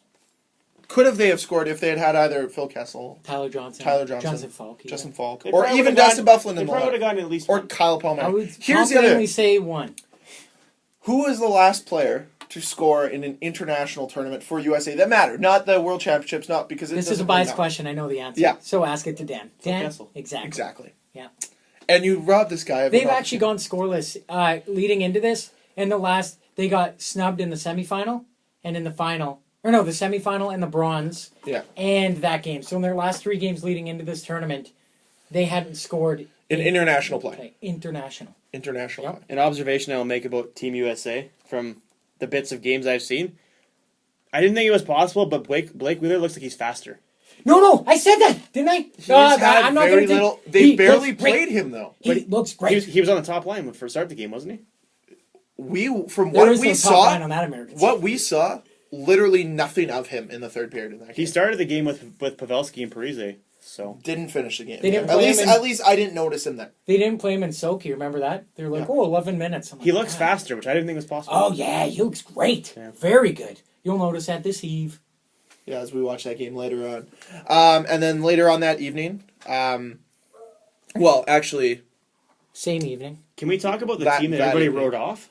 S3: they have scored if they had had either Phil Kessel,
S4: Tyler Johnson.
S3: Justin
S4: Falk. Yeah.
S3: Justin Falk,
S5: They
S3: or
S5: probably
S3: even
S5: would've
S3: Dustin
S5: gone-
S3: Bufflin
S5: They
S3: in the
S5: probably would have
S3: lineup,
S5: gotten at least
S3: or
S5: one.
S3: Kyle Palmer?
S4: I would
S3: Here's the
S4: confidently
S3: other.
S4: say 1.
S3: Who is the last player to score in an international tournament for USA that mattered? Not the World Championships, not because it
S4: This is
S3: doesn't
S4: a biased
S3: really matter.
S4: question. I know the answer.
S3: Yeah.
S4: So ask it to Dan. Dan?
S5: Kessel.
S4: Exactly.
S3: Exactly.
S4: Yeah.
S3: And you robbed this guy of
S4: They've
S3: an
S4: actually gone scoreless leading into this. And they got snubbed in the semifinal and in the final. Or no, the semifinal and the bronze.
S3: Yeah.
S4: And that game. So in their last 3 games leading into this tournament, they hadn't scored
S3: in international play.
S4: International.
S3: International
S4: Yep.
S3: play.
S5: An observation I will make about Team USA from the bits of games I've seen. I didn't think it was possible, but Blake Wheeler looks like he's faster.
S4: No, I said that, didn't I?
S3: He's had
S4: I'm not
S3: very
S4: gonna
S3: little.
S4: take,
S3: They
S4: he
S3: barely
S4: looks great.
S3: played him though.
S4: He looks great.
S5: He was on the top line for start the game, wasn't he?
S3: From
S4: There
S3: what
S4: is
S3: we
S4: no top line
S3: saw,
S4: on that American
S3: what
S4: side.
S3: we saw, literally nothing of him in the third period in that game.
S5: He started the game with Pavelski and Parise. So
S3: Didn't finish the game.
S4: They didn't
S3: at
S4: play
S3: least,
S4: him in-
S3: at least I didn't notice him there.
S4: They didn't play him in Soki, remember that? They were like, 11 minutes. I'm like,
S5: he looks
S4: "God."
S5: faster, which I didn't think was possible.
S4: Oh, yeah, he looks great.
S5: Yeah.
S4: Very good. You'll notice that this eve.
S3: Yeah, as we watch that game later on. And then later on that evening, well, actually,
S4: Same evening.
S5: Can we talk about the
S3: That-
S5: team that
S3: that
S5: everybody
S3: evening.
S5: wrote off?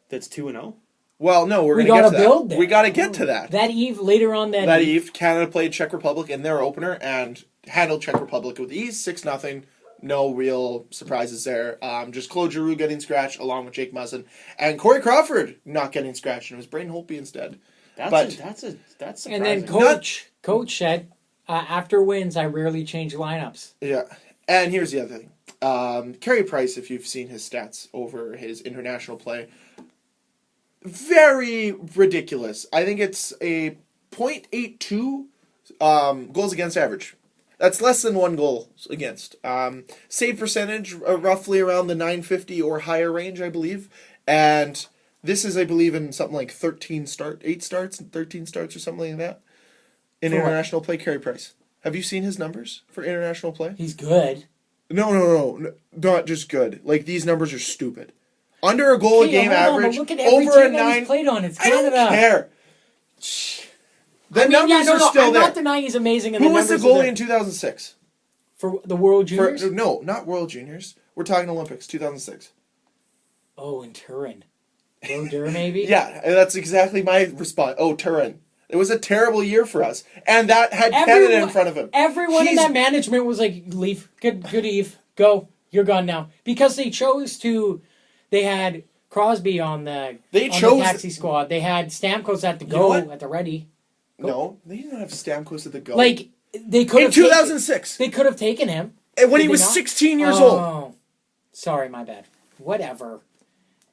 S5: That's 2-0.
S3: well, no, we're
S4: We
S3: going to
S4: gotta
S3: get to
S4: build
S3: that.
S4: there.
S3: We got to get to that.
S4: That eve, later on
S3: That eve, Canada played Czech Republic in their opener and handled Czech Republic with ease, 6-0. No real surprises there. Just Claude Giroux getting scratched along with Jake Muzzin. And Corey Crawford not getting scratched, and it was Braden Holtby instead.
S5: That's surprising.
S4: And then Coach said, after wins, I rarely change lineups.
S3: Yeah. And here's the other thing. Carey Price, if you've seen his stats over his international play, very ridiculous. I think it's a .82 goals against average. That's less than 1 goal against. Save percentage, roughly around the .950 or higher range, I believe. And this is, I believe, in something like 8 starts and 13 starts or something like that. In
S4: For what?
S3: international play, Carey Price. Have you seen his numbers for international play?
S4: He's good.
S3: No, not just good. Like, these numbers are stupid. Under a goal a
S4: Okay,
S3: game
S4: hold on, but
S3: average,
S4: look at every
S3: over a
S4: team that he's
S3: 9.
S4: played on. It's
S3: I don't
S4: Canada.
S3: care. The numbers are still
S4: I'm
S3: there.
S4: not denying he's amazing. And
S3: Who was the
S4: numbers are
S3: goalie
S4: there.
S3: in 2006?
S4: For the World Juniors?
S3: No, not World Juniors. We're talking Olympics, 2006.
S4: Oh, in Turin. Brodeur, maybe?
S3: Yeah, that's exactly my response. Oh, Turin. It was a terrible year for us. And that had Canada in front of him.
S4: Everyone in that management was like, leave. Good eve. Go. You're gone now. Because they chose to... They had Crosby on the taxi squad. They had Stamkos at the go, at the ready. Go.
S3: No, they didn't have Stamkos at the go.
S4: Like, they could have...
S3: In 2006.
S4: They could have taken him.
S3: When he was 16 years old.
S4: Oh. Sorry, my bad. Whatever.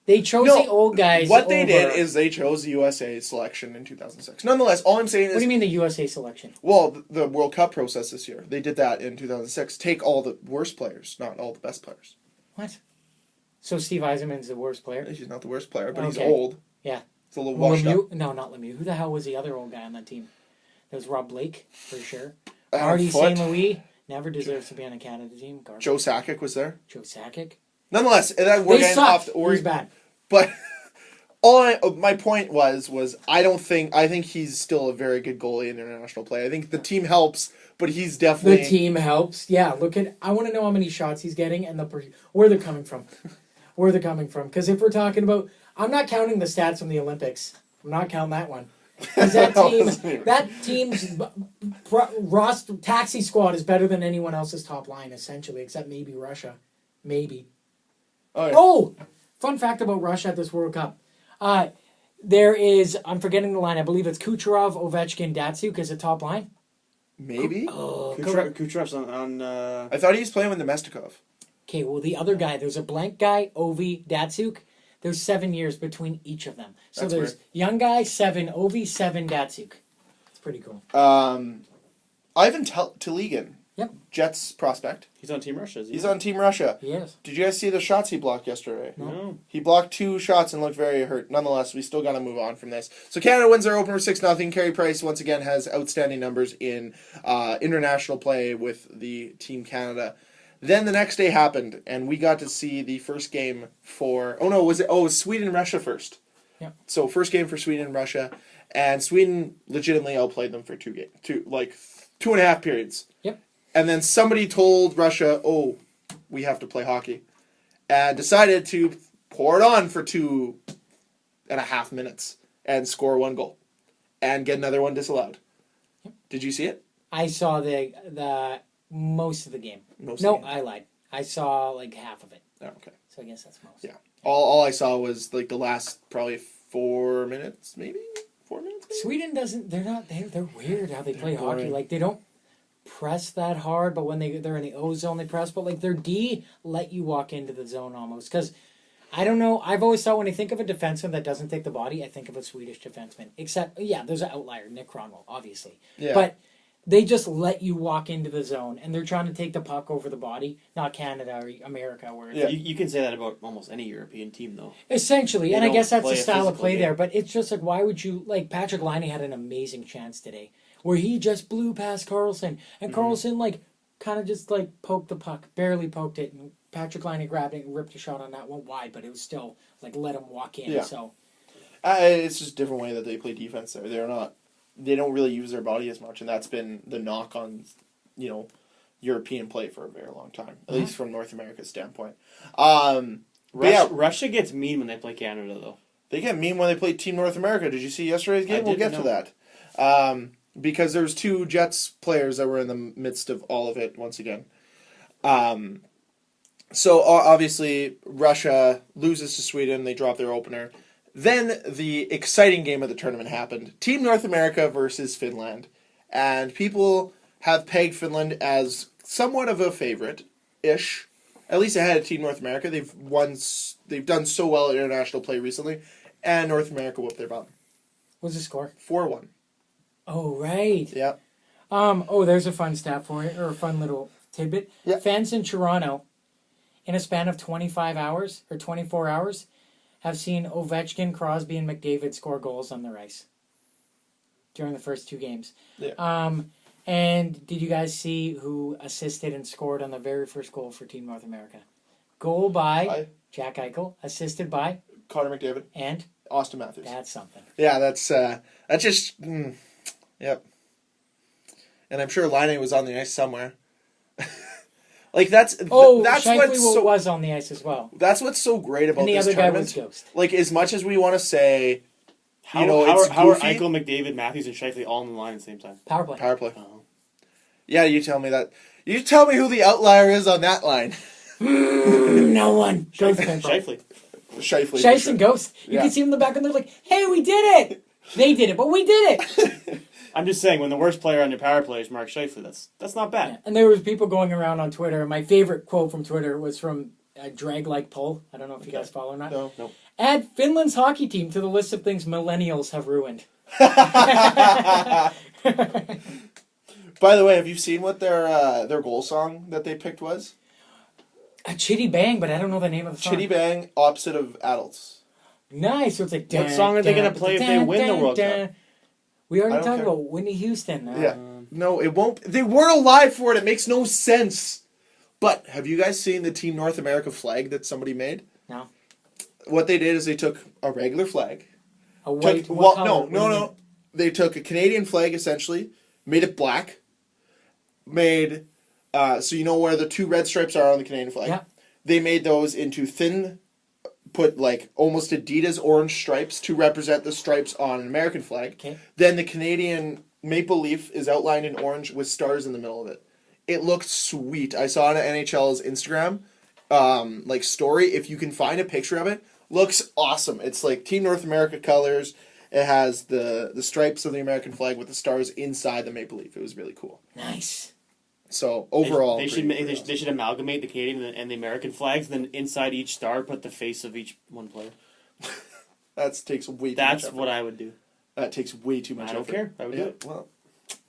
S4: They chose the old guys.
S3: What they did is they chose the USA selection in 2006. Nonetheless, all I'm saying is...
S4: What do you mean the USA selection?
S3: Well, the World Cup process this year. They did that in 2006. Take all the worst players, not all the best players.
S4: What? So Steve Eisenman's the worst player?
S3: He's not the worst player, but he's old.
S4: Yeah.
S3: He's a little washed up.
S4: No, not Lemieux. Who the hell was the other old guy on that team? That was Rob Blake, for sure.
S3: Adam
S4: Marty
S3: Foote.
S4: St. Louis never deserves to be on a Canada team. Garbage.
S3: Joe Sakic was there.
S4: Joe Sakic.
S3: Nonetheless, we're getting off the...
S4: He was bad.
S3: But... my point was I think he's still a very good goalie in international play. I think the team helps, but he's definitely...
S4: The team helps. Yeah, I want to know how many shots he's getting and where they're coming from. Where they're coming from. Because if we're talking about... I'm not counting the stats from the Olympics. I'm not counting that one. Because that team's roster taxi squad is better than anyone else's top line, essentially, except maybe Russia. Maybe. Oh! Fun fact about Russia at this World Cup. There is, I'm forgetting the line, I believe it's Kucherov, Ovechkin, Datsuk as a top line.
S3: Maybe?
S5: Kucherov's on
S3: I thought he was playing with Nemestikov.
S4: Okay, well, the other guy, there's a blank guy, Ovi, Datsuk. There's 7 years between each of them. So
S3: That's
S4: there's
S3: weird.
S4: young guy, 7 Ovi, 7 Datsuk. It's pretty cool.
S3: Ivan Telegan.
S4: Yep.
S3: Jets prospect.
S5: He's on Team Russia, is he?
S3: He's on Team Russia.
S4: He is.
S3: Did you guys see the shots he blocked yesterday?
S5: No.
S3: He blocked 2 shots and looked very hurt. Nonetheless, we still got to move on from this. So Canada wins their opener 6-0. Carey Price, once again, has outstanding numbers in international play with the Team Canada. Then the next day happened, and we got to see the first game for... it was Sweden-Russia first.
S4: Yep.
S3: So first game for Sweden and Russia, and Sweden legitimately outplayed them for 2.5 periods.
S4: Yep.
S3: And then somebody told Russia, we have to play hockey. And decided to pour it on for 2.5 minutes and score 1 goal. And get another one disallowed. Yep. Did you see it?
S4: I saw the most of the game. I lied. I saw like half of it.
S3: Oh, okay.
S4: So I guess that's most.
S3: Yeah. All I saw was like the last probably 4 minutes, maybe? 4 minutes? Maybe?
S4: Sweden doesn't, they're weird how they play hockey.
S3: boring.
S4: Like, they don't press that hard, but when they're in the O zone, they press. But, like, their D let you walk into the zone almost. Because, I don't know, I've always thought when I think of a defenseman that doesn't take the body, I think of a Swedish defenseman. Except, there's an outlier, Nick Kronwall, obviously.
S3: Yeah.
S4: But they just let you walk into the zone, and they're trying to take the puck over the body, not Canada or America. Where
S5: You can say that about almost any European team, though.
S4: essentially,
S5: They
S4: and I
S5: don't
S4: guess that's
S5: play
S4: the
S5: a
S4: style of
S5: physical
S4: play
S5: game.
S4: there. But it's just like, why would you like Patrick Laine had an amazing chance today where he just blew past Carlson, and Carlson like kind of just like poked the puck, barely poked it, and Patrick Laine grabbed it and ripped a shot on that one wide, but it was still like let him walk in.
S3: Yeah.
S4: So
S3: It's just a different way that they play defense there. They don't really use their body as much, and that's been the knock on, European play for a very long time, at least from North America's standpoint.
S5: Russia gets mean when they play Canada, though.
S3: They get mean when they play Team North America. Did you see yesterday's game? We'll get
S5: didn't
S3: to that. Because there's 2 Jets players that were in the midst of all of it once again. So obviously Russia loses to Sweden. They drop their opener. Then the exciting game of the tournament happened. Team North America versus Finland. And people have pegged Finland as somewhat of a favorite-ish. At least ahead of Team North America. They've done so well at international play recently. And North America whooped their bum.
S4: what's the score?
S3: 4-1.
S4: Oh right.
S3: Yeah.
S4: There's a fun stat for you, or a fun little tidbit.
S3: Yeah.
S4: Fans in Toronto, in a span of 25 hours or 24 hours, have seen Ovechkin, Crosby, and McDavid score goals on their ice during the first 2 games.
S3: Yeah.
S4: And did you guys see who assisted and scored on the very first goal for Team North America? Goal by Jack Eichel, assisted by
S3: Connor McDavid.
S4: and
S3: Austin Matthews.
S4: That's something.
S3: Yeah, that's just yep. And I'm sure Laine was on the ice somewhere. Like that's
S4: Shifley
S3: what's so
S4: was on the ice as well.
S3: that's what's so great about
S4: And the
S3: this
S4: other guy
S3: tournament.
S4: was Ghost.
S3: Like as much as we want to say,
S5: How,
S3: you know,
S5: how,
S3: it's
S5: are, how are
S3: goofy.
S5: Eichel, McDavid, Matthews, and Shifley all in the line at the same time?
S4: Power play.
S3: Power play.
S5: Oh.
S3: Yeah, you tell me that. You tell me who the outlier is on that line.
S4: No one. Ghost.
S5: Shifley.
S3: Shifley.
S4: Shice and Ghost. You
S3: Yeah.
S4: can see them in the back and they're like, hey, we did it. They did it, but we did it.
S5: I'm just saying, when the worst player on your power play is Mark Shifley, that's not bad.
S4: Yeah. And there was people going around on Twitter. My favorite quote from Twitter was from Drag Like Pull. I don't know if you guys follow or not.
S3: No.
S5: Nope.
S4: Add Finland's hockey team to the list of things millennials have ruined.
S3: By the way, have you seen what their goal song that they picked was?
S4: A Chitty Bang, but I don't know the name of the song.
S3: Chitty Bang, opposite of adults.
S4: Nice. So it's like...
S5: What song are they gonna play if they win the World Cup?
S4: We
S3: I
S4: already
S3: don't
S4: talked
S3: care.
S4: about Whitney Houston.
S3: Yeah. No, it won't. They weren't alive for it. It makes no sense. But have you guys seen the Team North America flag that somebody made?
S4: No.
S3: What they did is they took a regular flag.
S4: A white...
S3: Took,
S4: what
S3: well,
S4: color?
S3: no. They took a Canadian flag, essentially, made it black, made... so you know where the two red stripes are on the Canadian flag?
S4: Yeah.
S3: They made those into thin... Put like almost Adidas orange stripes to represent the stripes on an American flag.
S4: Okay.
S3: Then the Canadian maple leaf is outlined in orange with stars in the middle of it. It looked sweet. I saw it on NHL's Instagram story. If you can find a picture of it, looks awesome. It's like Team North America colors. It has the stripes of the American flag with the stars inside the maple leaf. It was really cool.
S4: Nice.
S3: So overall,
S5: They should
S3: pretty
S5: they
S3: awesome.
S5: should amalgamate the Canadian and the American flags, and then inside each star put the face of each one player.
S3: That takes way too much
S5: That's
S3: effort.
S5: what I would do.
S3: That takes way too much
S5: I don't
S3: effort.
S5: care. I would do
S3: Yeah,
S5: it.
S3: well,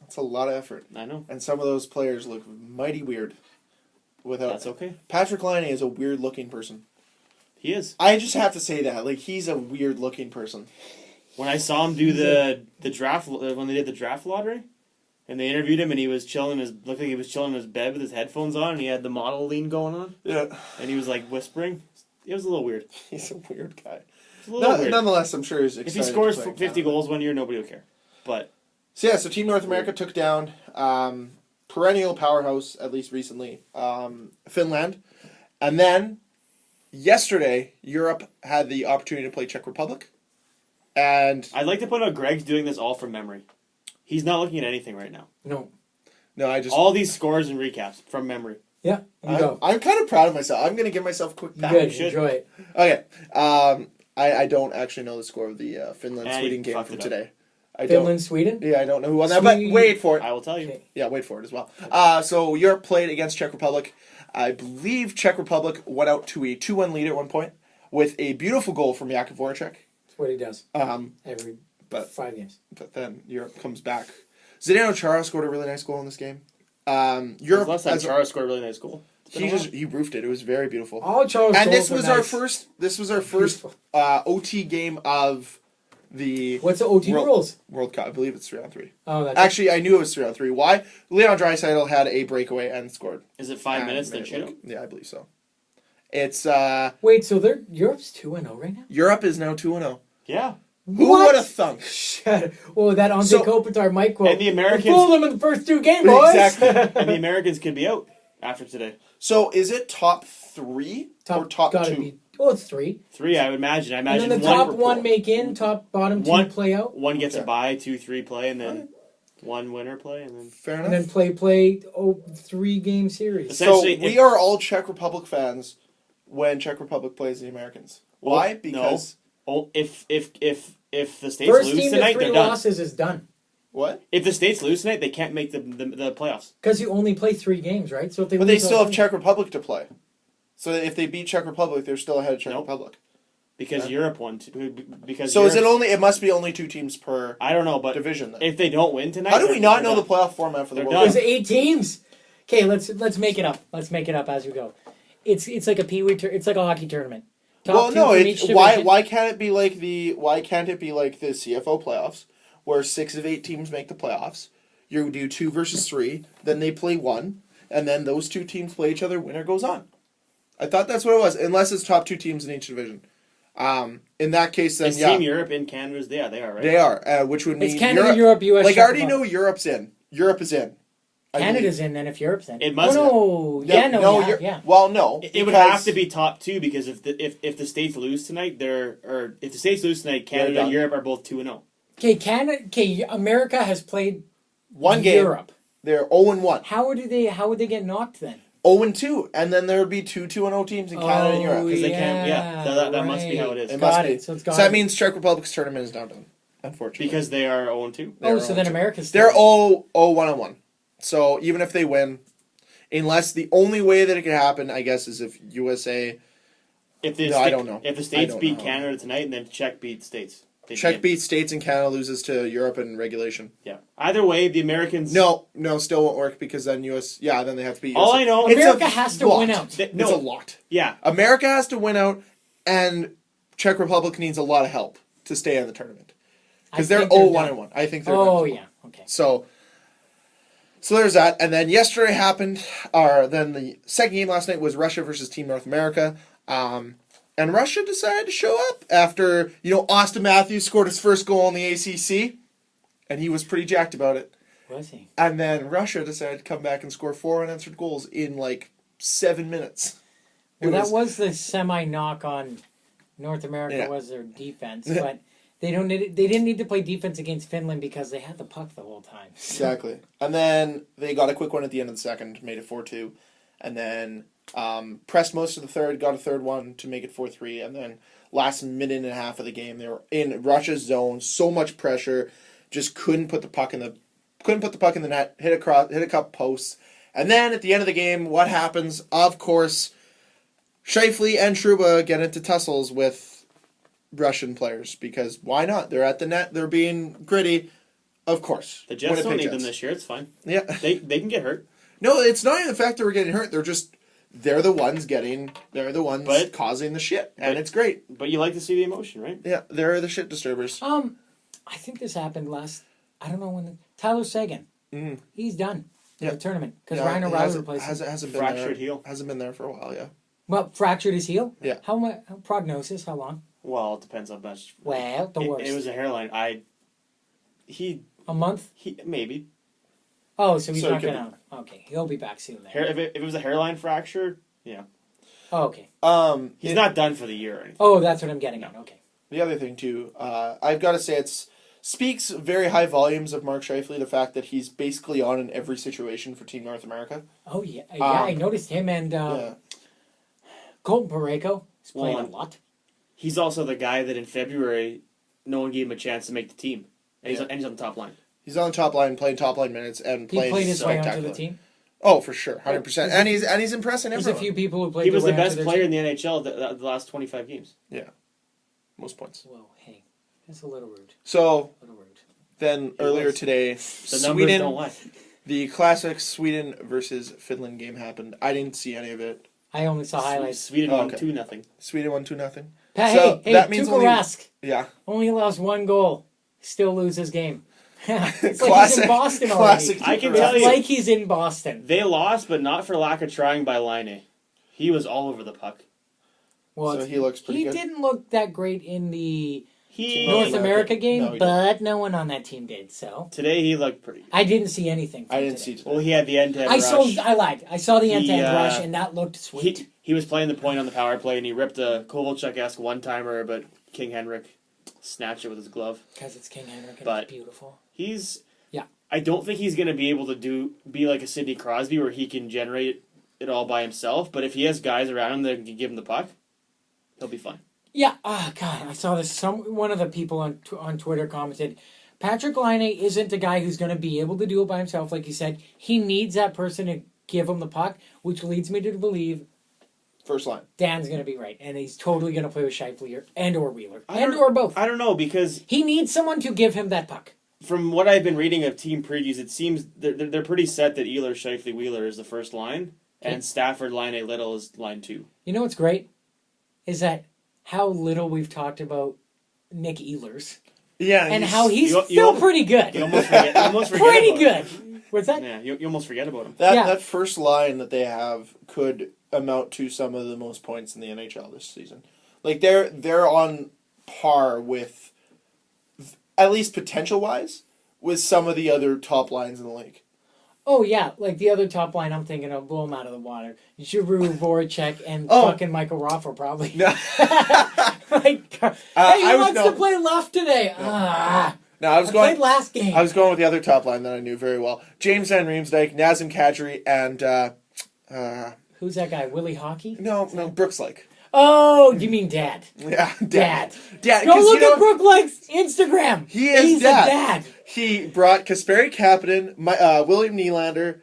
S3: that's a lot of effort.
S5: I know.
S3: And some of those players look mighty weird. Without
S5: That's okay.
S3: Patrick Laine is a weird looking person.
S5: He is.
S3: I just have to say that. Like, he's a weird looking person.
S5: When I saw him do the draft when they did the draft lottery, and they interviewed him, and he was looked like he was chilling in his bed with his headphones on, and he had the model lean going on,
S3: Yeah.
S5: and he was like whispering. It was a little weird.
S3: He's a weird guy.
S5: It's a little weird.
S3: Nonetheless, I'm sure he's
S5: If
S3: excited.
S5: he scores
S3: to play
S5: 50
S3: now.
S5: goals one year, nobody will care. But
S3: So Team North America took down perennial powerhouse, at least recently, Finland. And then, yesterday, Europe had the opportunity to play Czech Republic. And,
S5: I'd like to point out Greg's doing this all from memory. He's not looking at anything right now.
S4: No.
S3: no, I just...
S5: All these scores and recaps from memory.
S4: Yeah. You go.
S3: I'm kind of proud of myself. I'm going to give myself a quick pat.
S4: Good.
S5: should.
S4: Enjoy it.
S3: Okay. I don't actually know the score of the Finland-Sweden
S5: you
S3: game
S5: fucked
S3: from
S5: it up.
S3: today. I
S4: Finland, Sweden?
S3: don't. Yeah, I don't know who won that, but
S4: Sweden.
S3: wait for it.
S5: I will tell you.
S4: Okay.
S3: Yeah, wait for it as well. So Europe played against Czech Republic. I believe Czech Republic went out to a 2-1 lead at one point with a beautiful goal from Jakub Voracek.
S4: That's what he does. Every
S3: But
S4: 5 games.
S3: but then Europe comes back. Zdeno Chara scored a really nice goal in this game.
S5: Europe
S3: Europe
S5: last time
S3: has-
S5: Chara scored a really nice goal. It's been a while.
S3: he roofed it. It was very beautiful.
S4: All Charles
S3: And this
S4: goals
S3: was
S4: are
S3: our
S4: nice.
S3: first. This was our first OT game of the
S4: What's the OT rules?
S3: World Cup. I believe it's 3-on-3.
S4: Oh, that's
S3: Actually, I knew it was 3-on-3. Why? Leon Draisaitl had a breakaway and scored.
S5: Is it 5 minutes then
S3: And
S5: shoot him?
S3: Yeah, I believe so. It's
S4: Wait, so Europe's 2-0 right now?
S3: Europe is now 2-0.
S5: Yeah.
S3: Who
S4: What?
S3: would have thunk?
S4: Shut. Well, that Ante
S3: So-
S4: Kopitar mic quote.
S5: And the Americans-
S4: We fooled them in the first 2 games, boys.
S3: Exactly.
S5: And the Americans could be out after today.
S3: So is it top 3 or top
S4: gotta
S3: 2?
S4: be. Well, it's 3.
S5: 3, I would imagine. I
S4: And
S5: imagine
S4: then the
S5: one,
S4: top
S3: report.
S4: 1 make in, top bottom 2
S5: One-
S4: play out,
S5: one gets
S3: Okay.
S5: a bye, 2, 3 play, and then one winner play, and then
S3: Fair
S4: and
S3: enough.
S4: then play 3-game series.
S5: Essentially-
S3: So
S5: essentially,
S3: we are all Czech Republic fans when Czech Republic plays the Americans. Why?
S5: no.
S3: Because
S5: if the States
S4: First
S5: lose
S4: team to
S5: tonight,
S4: 3
S5: they're done.
S4: losses is done.
S3: what?
S5: If the States lose tonight, they can't make the playoffs.
S4: Because you only play 3 games, right? So if they
S3: But they
S4: lose
S3: still
S4: all
S3: have
S4: 3
S3: Czech Republic to play. So if they beat Czech Republic, they're still ahead of Czech
S5: Nope.
S3: Republic.
S5: Because
S3: Yeah.
S5: Europe won. Because
S3: So is it
S5: Europe's-
S3: only? It must be only 2 teams per
S5: I don't know, but
S3: division then.
S5: if they don't win tonight,
S3: How do we
S5: they're-
S3: not
S5: they're
S3: know the
S5: done.
S3: playoff format for the
S5: They're
S3: World
S5: done.
S3: Cup?
S4: There's 8 teams. Okay, let's make it up. Let's make it up as we go. It's like a peewee. It's like a hockey tournament. Top
S3: Well,
S4: 2
S3: no.
S4: from each
S3: Why
S4: division.
S3: why can't it be like the CFO playoffs where 6 of 8 teams make the playoffs? You do 2 versus 3, then they play 1, and then those 2 teams play each other. Winner goes on. I thought that's what it was, unless it's top 2 teams in each division. In that case, then
S5: Is Team Europe in Canada's? Yeah, they are, right?
S3: they are, which would mean
S4: It's Canada, Europe, US.
S3: Like I
S4: Czech
S3: already
S4: Republic.
S3: know Europe's in. Europe is in. I
S4: Canada's
S3: believe.
S4: in, then if Europe's in.
S5: It must-
S4: Oh, no. Yeah.
S3: Well, no.
S5: It would
S3: because-
S5: have to be top two because if the States lose tonight, if the States lose tonight, Canada
S3: done.
S5: and Europe are both 2-0.
S4: Okay, Canada. Okay, America has played
S3: one game.
S4: Europe.
S3: They're 0-1.
S4: How would they get knocked then?
S3: 0-2, and then there would be 2-0 teams in Canada and Europe.
S5: Because they can't. Yeah, that must be how it is.
S3: It
S4: Got
S3: must be.
S4: it. So it's got
S3: that
S4: it.
S3: means Czech Republic's tournament is now done. Unfortunately,
S5: Because they are 0-2.
S3: they're
S4: So then
S3: 0-2.
S4: America's.
S3: They're
S4: still-
S3: 0-1. So even if they win, unless the only way that it could happen, I guess, is if USA
S5: If the
S3: No, I don't know.
S5: If the
S3: I
S5: States
S3: don't
S5: beat
S3: know.
S5: Canada tonight and then Czech beat States. they
S3: Czech
S5: get-
S3: beats States and Canada loses to Europe in regulation.
S5: Yeah. Either way, the Americans.
S3: No, still won't work because then then they have to beat
S5: All
S3: USA.
S5: I know.
S3: It's
S4: America
S3: a
S4: has to
S3: lot.
S4: win out.
S5: Th-
S3: It's
S5: no.
S3: a lot.
S5: Yeah.
S3: America has to win out, and Czech Republic needs a lot of help to stay in the tournament because
S4: I
S3: they're
S4: think they're
S3: 0-1. I think they're done.
S4: Oh yeah. Okay.
S3: So there's that, and then yesterday happened. Then the second game last night was Russia versus Team North America, and Russia decided to show up after Austin Matthews scored his first goal in the ACC, and he was pretty jacked about it.
S4: Was he?
S3: And then Russia decided to come back and score 4 unanswered goals in like 7 minutes.
S4: Well, that was the semi knock on North America
S3: Yeah.
S4: was their defense, but they didn't need to play defense against Finland because they had the puck the whole time.
S3: Exactly. And then they got a quick one at the end of the second, made it 4-2. And then pressed most of the third, got a third one to make it 4-3. And then last minute and a half of the game, they were in Russia's zone, so much pressure, just couldn't put the puck in the net, hit a couple posts. And then at the end of the game, what happens? Of course, Scheifele and Trouba get into tussles with Russian players because why not? They're at the net, they're being gritty. Of course.
S5: The Jets don't
S3: Winnipeg
S5: need them
S3: Jets.
S5: this year. It's fine.
S3: Yeah.
S5: They can get hurt.
S3: No, it's not even the fact that we're getting hurt. They're the ones
S5: But-
S3: causing the shit.
S5: but-
S3: And it's great.
S5: But you like to see the emotion, right?
S3: Yeah, they're the shit disturbers.
S4: I think this happened I don't know when. Tyler Seguin.
S3: Mhm.
S4: He's done in
S3: Yeah.
S4: the tournament because
S3: Yeah,
S4: Ryan
S3: it
S4: O'Reilly replaced him.
S3: hasn't been
S5: Fractured
S3: there.
S5: heel.
S3: Hasn't been there for a while, yeah.
S4: Well, fractured his heel.
S3: Yeah.
S4: How much prognosis? How long?
S5: Well, it depends how much.
S4: Well, the worst.
S5: It was a hairline.
S4: A month.
S5: Maybe.
S4: Oh, so he's
S3: So
S4: not
S3: he could
S4: gonna. Okay, he'll be back soon then.
S5: If it was a hairline fracture, yeah.
S4: Oh, okay.
S5: He's not done for the year or anything.
S4: Oh, that's what I'm getting at. Okay.
S3: The other thing too, I've got to say speaks very high volumes of Mark Scheifele, the fact that he's basically on in every situation for Team North America.
S4: Oh yeah, I noticed him and
S3: Yeah.
S4: Colton Parayko is playing
S5: Well,
S4: a lot.
S5: He's also the guy that in February, no one gave him a chance to make the team, and
S3: Yeah.
S5: he's on the top line.
S3: He's on the top line, playing top line minutes, and
S4: He
S3: playing
S4: played his way onto
S3: spectacular.
S4: the team.
S3: Oh, for sure, 100%. And he's impressing
S4: There's a
S3: everyone.
S4: few people who played.
S5: He was
S4: their
S5: the
S4: way onto
S5: best
S4: their
S5: player in
S4: team.
S5: the NHL the last 25 games.
S3: Yeah, most points.
S4: Whoa, hey, that's a little rude.
S3: So
S4: A little rude.
S3: then earlier
S5: was.
S3: today,
S5: The numbers
S3: Sweden,
S5: don't lie.
S3: the classic Sweden versus Finland game happened. I didn't see any of it.
S4: I only saw highlights.
S5: Sweden
S3: Oh,
S5: won
S3: okay.
S5: 2-0.
S3: Sweden won 2-0.
S4: Hey,
S3: that means
S4: Tuukka
S3: only-
S4: Rask
S3: Yeah,
S4: only allows one goal, still loses game. It's like he's
S3: classic.
S4: in Boston
S3: Classic.
S4: already.
S5: I can
S3: Tuukka
S5: tell
S3: Rask.
S4: It's
S5: you.
S4: like he's in Boston.
S5: They lost, but not for lack of trying by Laine. He was all over the puck.
S4: Well,
S3: So he looks pretty
S4: he
S3: good.
S4: didn't look that great in the
S5: He
S3: North
S4: North America game,
S3: No, he
S4: but no one on that team did. So
S5: Today he looked pretty.
S4: I didn't see anything. From
S3: I didn't
S4: today.
S3: see.
S5: Well, he had the end-to-end
S4: I
S5: rush.
S4: lied. I saw the end-to-end
S5: He,
S4: rush, and that looked sweet.
S5: He was playing the point on the power play, and he ripped a Kovalchuk-esque one-timer, but King Henrik snatched it with his glove.
S4: Because it's King Henrik and
S5: But-
S4: it's beautiful.
S5: He's.
S4: Yeah.
S5: I don't think he's going to be able to be like a Sidney Crosby where he can generate it all by himself. But if he has guys around him that can give him the puck, he'll be fine.
S4: Yeah. Oh God, I saw this. One of the people on Twitter commented, Patrick Laine isn't a guy who's going to be able to do it by himself. Like he said, he needs that person to give him the puck, which leads me to believe
S3: First line.
S4: Dan's going to be right, and he's totally going to play with Scheifele or Wheeler
S5: I
S4: and
S5: don't-
S4: or both.
S5: I don't know, because
S4: He needs someone to give him that puck.
S5: from what I've been reading of team previews, it seems they're pretty set that Ehlers, Scheifele, Wheeler is the first line, and Stafford, Laine, Little is line 2.
S4: You know what's great? Is that how little we've talked about Nick Ehlers
S3: Yeah,
S4: and how he's
S5: you
S4: still
S5: almost-
S4: pretty good.
S5: You almost forget
S4: Pretty
S5: about
S4: good.
S5: him.
S4: What's that?
S5: Yeah, you almost forget about him.
S3: that
S4: Yeah.
S3: that first line that they have could amount to some of the most points in the NHL this season. Like they're on par with, at least potential wise, with some of the other top lines in the league.
S4: Oh yeah, like the other top line I'm thinking of, blow them out of the water. Giroux, Voracek, and fucking Michael Raffle probably.
S3: No.
S4: Like, hey, who wants to play left today?
S3: No, I
S4: played last game.
S3: I was going with the other top line that I knew very well: James Van Riemsdyk, Nazem Kadri, and
S4: who's that guy? Willie Hockey?
S3: no, Brooks Lake.
S4: Oh, you mean Dad?
S3: Yeah,
S4: Dad.
S3: Dad.
S4: Go look at Brooke Lake's Instagram. He's
S3: dad.
S4: a dad.
S3: He brought Kasperi Kapanen, William Nylander.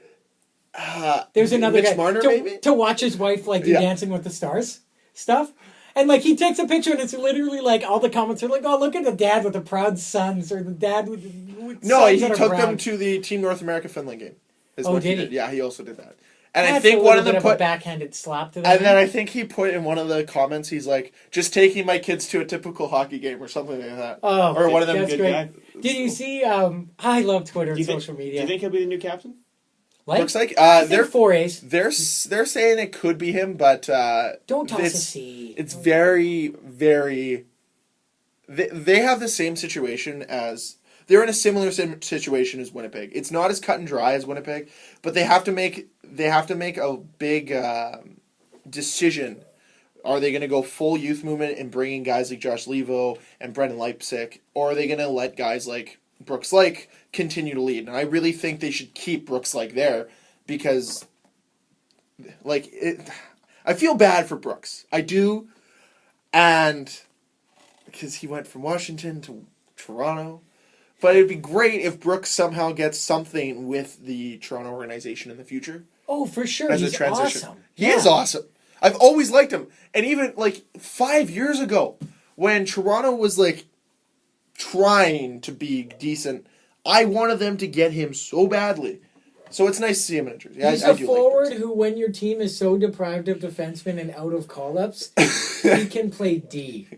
S4: There's another
S3: Mitch
S4: guy
S3: Marner, maybe?
S4: to watch his wife like do Dancing with the Stars stuff. And like he takes a picture and it's literally like all the comments are like, oh, look at the dad with the proud sons or the dad with
S3: No,
S4: sons
S3: he
S4: that are
S3: took
S4: proud.
S3: them to the Team North America Finland game. Is
S4: Oh,
S3: what
S4: did he?
S3: Yeah, he also did that. And
S4: That's
S3: I think
S4: a
S3: one
S4: little
S3: of them
S4: bit of a
S3: put
S4: backhanded slap to them.
S3: and then I think he put in one of the comments, he's like, just taking my kids to a typical hockey game or something like that.
S4: Oh,
S3: or one of them
S4: that's
S3: good
S4: great.
S3: guy.
S4: Did you see? I love Twitter and social
S5: Do
S4: media.
S5: you think he'll be the new captain?
S4: Like,
S3: Looks like
S4: I think
S3: they're
S4: 4 A's.
S3: they're saying it could be him, but
S4: Don't toss a
S3: it's,
S4: C.
S3: It's very, very. They have the same situation as they're in a similar situation as Winnipeg. It's not as cut and dry as Winnipeg, but they have to make a big decision. Are they going to go full youth movement and bring in guys like Josh Levo and Brendan Leipsic, or are they going to let guys like Brooks Lake continue to lead? And I really think they should keep Brooks Lake there because, I feel bad for Brooks. I do, and because he went from Washington to Toronto. But it'd be great if Brooks somehow gets something with the Toronto organization in the future.
S4: Oh, for sure.
S3: As
S4: He's
S3: a transition.
S4: awesome.
S3: He is awesome. I've always liked him. And even 5 years ago, when Toronto was trying to be decent, I wanted them to get him so badly. So it's nice to see him in a jersey.
S4: He's
S3: I
S4: a
S3: do
S4: forward
S3: like
S4: who, when your team is so deprived of defensemen and out of call-ups, he can play D.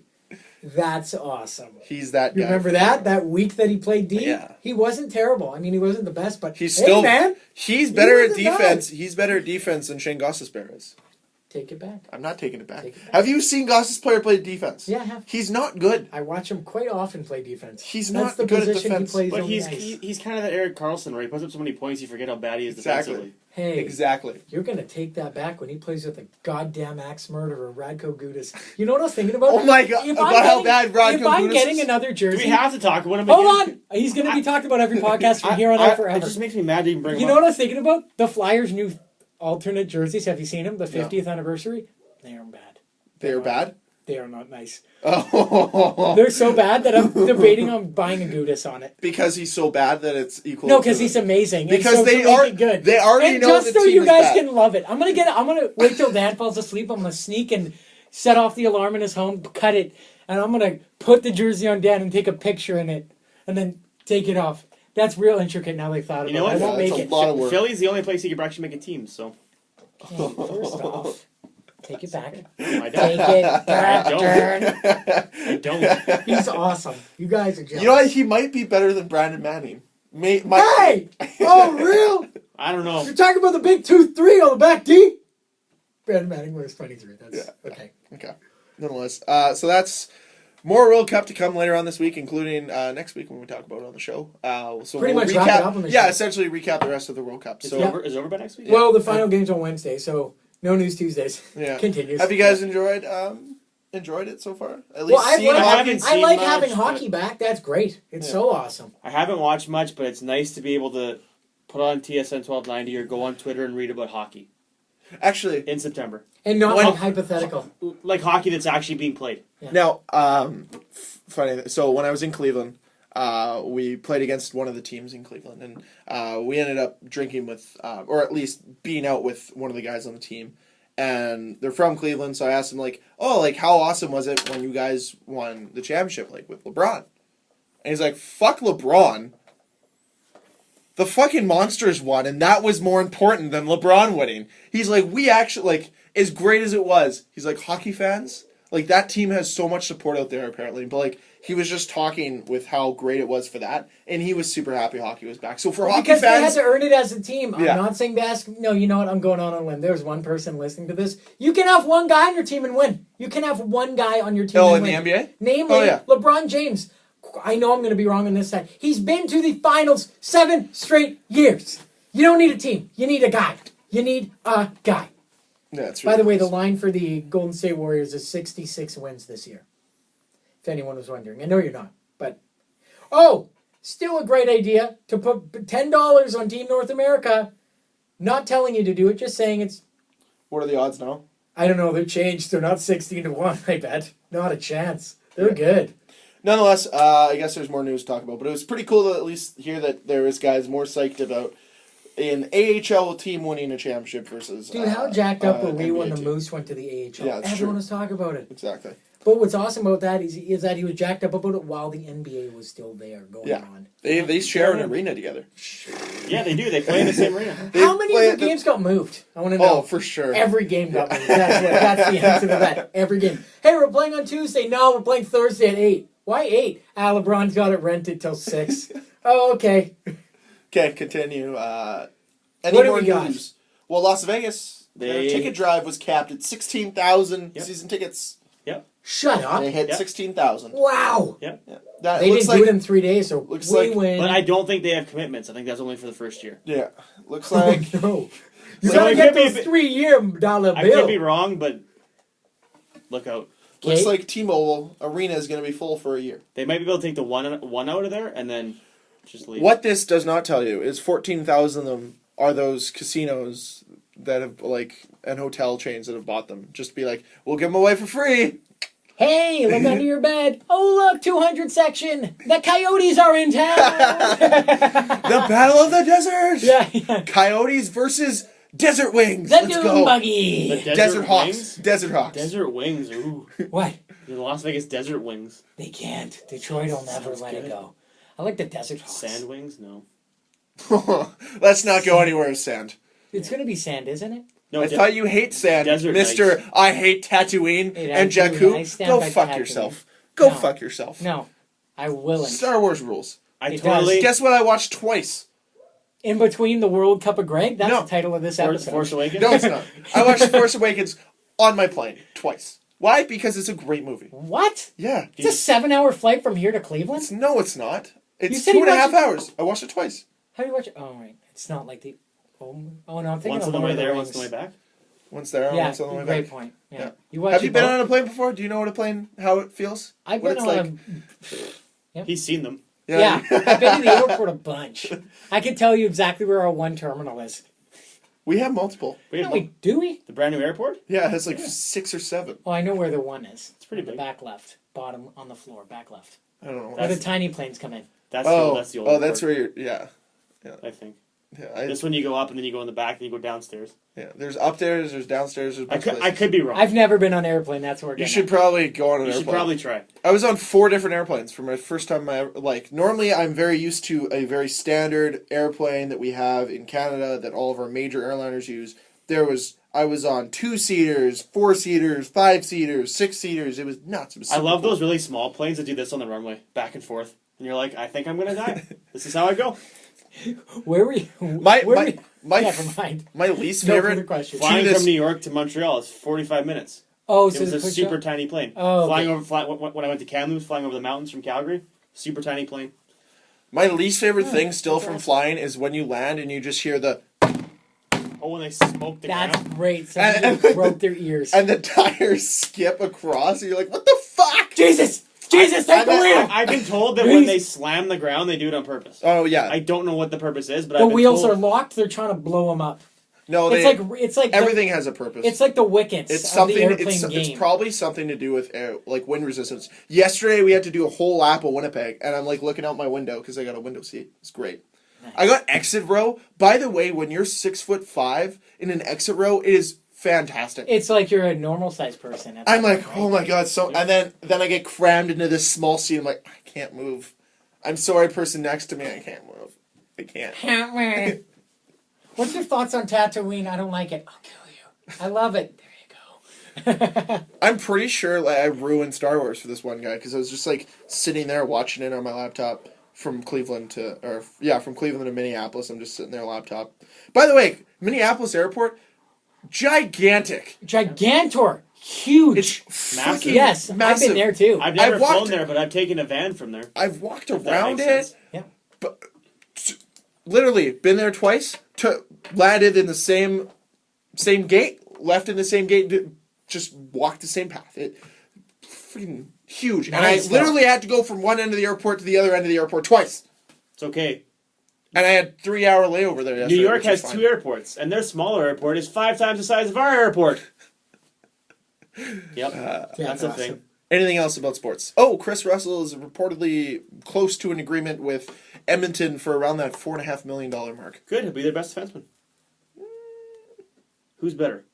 S4: That's awesome.
S3: He's that guy.
S4: You remember that week that he played D?
S3: Yeah.
S4: He wasn't terrible. I mean, he wasn't the best, but
S3: He's
S4: hey,
S3: still
S4: man,
S3: he's better at
S4: wasn't bad.
S3: defense. He's better at defense than Shane Gostisbehere is.
S4: Take it back.
S3: I'm not taking it back.
S4: Take it back.
S3: Have you seen Gostisbehere play defense?
S4: Yeah, I have.
S3: He's not good.
S4: I watch him quite often play defense.
S3: He's
S4: That's
S3: not
S4: the
S3: good at
S4: position
S3: defense.
S4: he plays
S5: But
S4: on
S5: he's
S4: the ice.
S5: he's kind of that Eric Carlson where he puts up so many points you forget how bad he is
S3: Exactly.
S5: defensively.
S4: Hey,
S3: Exactly.
S4: you're going to take that back when he plays with the goddamn axe murderer, Radko Gudas. You know what I was thinking about?
S3: Oh my God,
S4: If
S3: about
S4: I'm
S3: how
S4: getting-
S3: bad Radko
S4: If I'm
S3: Gudas
S4: getting
S3: is?
S4: another
S5: Do
S4: jersey...
S5: we have to talk about him
S4: Hold
S5: again?
S4: on! He's going to be talked about every podcast from here on out forever.
S5: It just makes me mad to even bring him
S4: You know
S5: up.
S4: what I was thinking about? The Flyers' new alternate jerseys. Have you seen them? The 50th anniversary? They are bad.
S3: They're bad?
S4: They are not nice.
S3: Oh.
S4: They're so bad that I'm debating on buying a Gudis on it.
S3: Because he's so bad that it's equal.
S4: No,
S3: to
S4: because
S3: the-
S4: he's amazing.
S3: Because
S4: and so
S3: they
S4: to make
S3: are
S4: it good.
S3: They already
S4: and
S3: know
S4: just
S3: the
S4: so
S3: team
S4: you
S3: is
S4: guys
S3: bad.
S4: can love it. I'm gonna wait till Dan falls asleep. I'm gonna sneak and set off the alarm in his home, cut it, and I'm gonna put the jersey on Dan and take a picture in it, and then take it off. That's real intricate now they thought about
S5: You know
S4: it. I
S5: what?
S4: won't
S3: Yeah,
S4: make
S3: that's
S4: it.
S3: a lot of work.
S5: Philly's the only place he could actually make a team, so
S4: Okay, first off, take it back.
S5: I
S4: Take
S5: don't.
S4: it back, Dan.
S5: I don't.
S4: He's awesome. You guys are jealous.
S3: You know what? He might be better than Brandon Manning.
S4: Hey! Oh, real?
S5: I don't know.
S4: You're talking about the big 2-3 on the back D? Brandon Manning wears 23. That's okay.
S3: Okay. Nonetheless, so that's more World Cup to come later on this week, including next week when we talk about it on the show. So
S4: Pretty
S3: we'll
S4: much wrap it up on the
S3: Yeah,
S4: show.
S3: essentially recap the rest of the World Cup.
S5: Is
S3: So
S5: it over by next week?
S4: Well, the final game's on Wednesday, so no news Tuesdays.
S3: yeah,
S4: Continues.
S3: Have you guys enjoyed it so far? At least
S4: Well, I
S3: seeing hockey?
S5: haven't
S4: I
S5: seen
S4: like
S5: much,
S4: having
S5: but-
S4: hockey back. That's great. It's
S3: Yeah.
S4: so awesome.
S5: I haven't watched much, but it's nice to be able to put on TSN 1290 or go on Twitter and read about hockey
S3: Actually,
S5: in September.
S4: And not
S3: When-
S4: like hypothetical.
S5: Like hockey that's actually being played.
S3: now, funny. So when I was in Cleveland, we played against one of the teams in Cleveland, and we ended up drinking with, or at least being out with one of the guys on the team. And they're from Cleveland, so I asked them how awesome was it when you guys won the championship, with LeBron? And he's like, fuck LeBron. The fucking Monsters won, and that was more important than LeBron winning. He's like, we actually, as great as it was, he's like, hockey fans, Like, that team has so much support out there, apparently. But, like, he was just talking with how great it was for that, and he was super happy hockey was back. So for hockey
S4: Because they had
S3: fans,
S4: to earn it as a team.
S3: Yeah.
S4: I'm not saying no, you know what? I'm going on a limb. There's one person listening to this. You can have one guy on your team and win. You can have one guy on your team and
S3: in
S4: win.
S3: the NBA,
S4: Namely, LeBron James. I know I'm going to be wrong on this side. He's been to the finals 7 straight years. You don't need a team. You need a guy. You need a guy.
S3: Yeah, that's
S4: By the way, the line for the Golden State Warriors is 66 wins this year. If anyone was wondering. I know you're not, but... Oh! Still a great idea to put $10 on Team North America. Not telling you to do it, just saying it's...
S3: What are the odds now?
S4: I don't know, they're changed. They're not 16-1, I bet. Not a chance. They're good.
S3: Nonetheless, I guess there's more news to talk about, but it was pretty cool to at least hear that there is guys more psyched about an AHL team winning a championship versus...
S4: Dude, how jacked up were we
S3: NBA
S4: when the
S3: team.
S4: Moose went to the AHL?
S3: Yeah, that's
S4: Everyone
S3: true.
S4: was talking about it.
S3: Exactly.
S4: But what's awesome about that is that he was jacked up about it while the NBA was still there going on.
S3: They share an arena together.
S5: Yeah, they do. They play in the same arena.
S4: How many of the games got moved? I want to know.
S3: Oh, for sure.
S4: Every game got moved. That's the answer to that. Every game. Hey, we're playing on Tuesday. No, we're playing Thursday at 8. Why 8? LeBron's got it rented till 6. Oh, okay.
S3: Okay, continue. Any
S4: What do
S3: more
S4: we got?
S3: news? Well, Las Vegas, their ticket drive was capped at 16,000 season tickets.
S5: Yep.
S4: Shut up.
S3: They hit 16,000.
S4: Wow.
S5: Yep.
S3: Yeah. That
S4: They
S3: looks
S4: didn't do it in 3 days, so
S3: looks
S4: we
S3: like-
S4: win.
S5: But I don't think they have commitments. I think that's only for the first year.
S3: Yeah. Looks like...
S4: No. You
S5: So
S4: gotta
S5: it
S4: get
S5: could be a
S4: those
S5: bit-
S4: 3-year dollar
S5: I
S4: bill.
S5: could be wrong, but look out.
S3: Looks
S4: Okay.
S3: like T-Mobile Arena is going to be full for a year.
S5: They might be able to take the one out of there and then just leave.
S3: What this does not tell you is 14,000 of them are those casinos that have, like, and hotel chains that have bought them. Just to be like, we'll give them away for free.
S4: Hey, look under your bed. Oh, look, 200 section. The Coyotes are in town.
S3: The Battle of the Desert.
S4: yeah.
S3: Coyotes versus Desert Wings.
S4: The
S3: Let's
S4: Doom
S3: go.
S4: Buggy.
S5: The
S3: Desert Hawks.
S5: Wings?
S3: Desert Hawks.
S5: Desert Wings. Ooh.
S4: What?
S5: The Las Vegas Desert Wings.
S4: They can't. Detroit will never
S5: Sounds
S4: let it
S5: good.
S4: go. I like the Desert Hawks.
S5: Sand Wings? No.
S3: Let's not go anywhere with sand.
S4: It's going to be sand, isn't it?
S5: No,
S3: I thought you hate sand,
S5: Desert
S3: Mr.
S5: Nights.
S3: I hate Tatooine
S4: Hey,
S3: and
S4: Tatooine, I
S3: Jakku.
S4: stand
S3: Go
S4: by
S3: fuck
S4: Tatooine.
S3: yourself. Go
S4: No.
S3: fuck yourself.
S4: No, I willn't.
S3: Star Wars rules.
S5: I
S4: It
S5: totally.
S4: does.
S3: Guess what I watched twice?
S4: In between the World Cup of Greg? That's
S3: No.
S4: the title of this
S5: Force,
S4: episode.
S5: Force Awakens?
S3: No, it's not. I watched Force Awakens on my plane twice. Why? Because it's a great movie.
S4: What?
S3: Yeah.
S4: It's a 7-hour flight from here to Cleveland?
S3: No, it's not.
S4: You
S3: It's
S4: said
S3: two
S4: you
S3: and a half
S4: watched it-
S3: hours. I watched it twice.
S4: How do you watch it? Oh, right. It's not like the... Oh, no, I'm thinking
S5: Once
S4: of
S5: on the
S4: Lord
S5: way
S4: of the
S5: there,
S4: Rings.
S5: once on the way back.
S3: Once there,
S4: Yeah,
S3: once on the way
S4: great
S3: back.
S4: point. Yeah.
S3: Yeah.
S4: You watch
S3: Have you
S4: it
S3: been
S4: both?
S3: on a plane before? Do you know what a plane, how it feels?
S4: I've
S3: what
S4: been
S3: it's
S4: on
S3: like?
S5: He's seen them.
S4: Yeah, I've been to the airport a bunch. I can tell you exactly where our one terminal is.
S3: We have multiple.
S5: We
S4: No,
S5: had
S4: do we?
S5: the brand new airport?
S3: Yeah, it has like 6 or 7.
S4: Oh, I know where the one is. It's
S5: pretty
S4: the
S5: big.
S4: back left, bottom on the floor, back left.
S3: I don't know.
S4: Where the
S5: That's-
S4: tiny planes come in.
S5: That's
S3: Oh,
S5: that's the old
S3: oh, that's
S5: airport,
S3: where you're. Yeah,
S5: I think.
S3: yeah.
S5: This one you go up and then you go in the back and you go downstairs.
S3: Yeah. There's up there's downstairs. There's a bunch of
S5: I
S3: places.
S5: could be wrong.
S4: I've never been on an airplane. That's where we're
S3: You
S4: getting
S3: should
S4: at.
S3: probably go on an
S5: you
S3: airplane.
S5: should probably try.
S3: I was on 4 different airplanes for my first time. Normally I'm very used to a very standard airplane that we have in Canada that all of our major airliners use. I was on 2-seaters, 4-seaters, 5-seaters, 6-seaters. It was nuts. It was
S5: I
S3: super
S5: love
S3: cool.
S5: those really small planes that do this on the runway, back and forth. And you're like, I think I'm going to die. This is how I go.
S4: Where were you?
S3: My
S4: where
S3: my
S4: were you?
S3: my,
S4: Never mind.
S3: my least
S4: No further
S3: favorite.
S4: questions.
S5: Flying
S3: this-
S5: from New York to Montreal is 45 minutes.
S4: Oh,
S5: It
S4: so
S5: was a
S4: the
S5: super tiny plane.
S4: Oh, okay.
S5: When I went to Kamloops, flying over the mountains from Calgary, super tiny plane.
S3: My least favorite thing still
S4: that's
S3: from
S4: awesome.
S3: flying is when you land and you just hear the
S5: Oh, when they smoked the
S4: That's
S5: ground.
S4: great. Some
S3: And-
S4: people broke their ears.
S3: and the tires skip across and you're like, what the fuck?
S4: Jesus! Jesus, take the wheel!
S5: I've been told that when they slam the ground, they do it on purpose.
S3: Oh yeah.
S5: I don't know what the purpose is, but
S4: The
S5: I've been
S4: wheels
S5: told
S4: are locked. They're trying to blow them up.
S3: No,
S4: It's like
S3: everything has a purpose.
S4: It's like the wickets
S3: It's
S4: of
S3: something.
S4: the airplane
S3: It's
S4: game.
S3: probably something to do with air, like wind resistance. Yesterday we had to do a whole lap of Winnipeg, and I'm like looking out my window because I got a window seat. It's great.
S4: Nice.
S3: I got exit row. By the way, when you're 6'5" in an exit row, it is fantastic.
S4: It's like you're a normal sized person. at
S3: I'm
S4: that
S3: like,
S4: point,
S3: oh
S4: right?
S3: my god! So and then I get crammed into this small seat. I'm like, I can't move. I'm sorry, person next to me. I can't move. I can't.
S4: What's your thoughts on Tatooine? I don't like it. I'll kill you. I love it. There you
S3: I'm pretty sure like, I ruined Star Wars for this one guy because I was just like sitting there watching it on my laptop from Cleveland to Minneapolis. I'm just sitting there laptop. By the way, Minneapolis airport, gigantic.
S4: Gigantor. Huge.
S3: It's
S5: Massive.
S3: freaking
S4: Yes,
S3: massive.
S4: I've been there too.
S5: I've never
S3: I've walked-
S5: flown there, but I've taken a van from there.
S3: I've walked
S5: If that
S3: around
S5: makes
S3: it.
S5: sense.
S4: Yeah.
S3: Literally been there twice. Landed in the same gate. Left in the same gate. Just walked the same path. It freaking huge.
S4: Nice,
S3: and I literally had to go from one end of the airport to the other end of the airport twice.
S5: It's okay.
S3: And I had 3-hour layover there yesterday.
S5: New York
S3: which
S5: has
S3: was
S5: 2
S3: fine.
S5: airports, and their smaller airport is 5 times the size of our airport. Yep, that's a thing.
S3: Anything else about sports? Oh, Chris Russell is reportedly close to an agreement with Edmonton for around that $4.5 million mark.
S5: Good, he'll be their best defenseman. Who's better?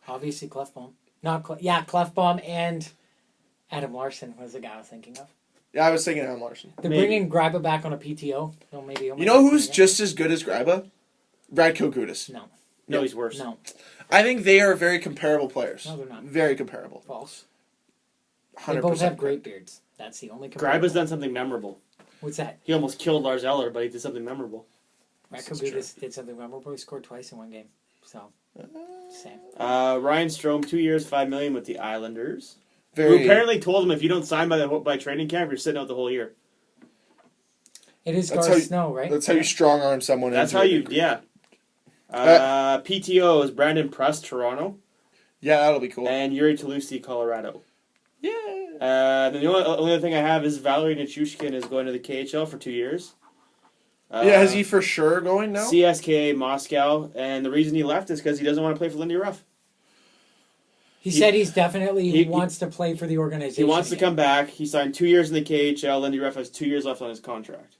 S4: Obviously, Clefbaum. Clefbaum and Adam Larson was the guy I was thinking of.
S3: Yeah, I was thinking Adam Larson.
S4: They're
S5: Maybe.
S4: bringing Graba back on a PTO. So maybe
S3: You know who's just as good as Graba? Brad Kogutis.
S4: No.
S5: No, he's worse.
S4: No.
S3: I think they are very comparable players.
S4: No, they're not.
S3: Very comparable.
S4: False.
S3: 100%.
S4: They both have great beards. That's the only comparison.
S5: Graba's done something memorable.
S4: What's that?
S5: He almost killed Lars Eller, but he did something memorable.
S4: Rakobutis did something memorable. He scored twice in one game. So, same.
S5: Ryan Strome, 2 years, $5 million with the Islanders. Who
S3: Very.
S5: apparently told him if you don't sign by training camp, you're sitting out the whole year.
S4: It is
S3: That's
S4: Gar
S3: how you-
S4: Snow, right?
S3: That's how you strong arm someone.
S5: That's
S3: into
S5: how
S3: it.
S5: you, yeah. PTO is Brandon Prust, Toronto,
S3: Yeah, that'll be cool.
S5: and Yuri Toulouse, Colorado.
S3: Yeah.
S5: Then the only other thing I have is Valerie Nichushkin is going to the KHL for 2 years.
S3: Yeah, is he for sure going now?
S5: CSKA Moscow, and the reason he left is because he doesn't want to play for Lindy Ruff.
S4: He said he's definitely
S5: he-
S4: wants to play for the organization.
S5: He wants to
S4: again.
S5: come back. He signed 2 years in the KHL. Lindy Ruff has 2 years left on his contract.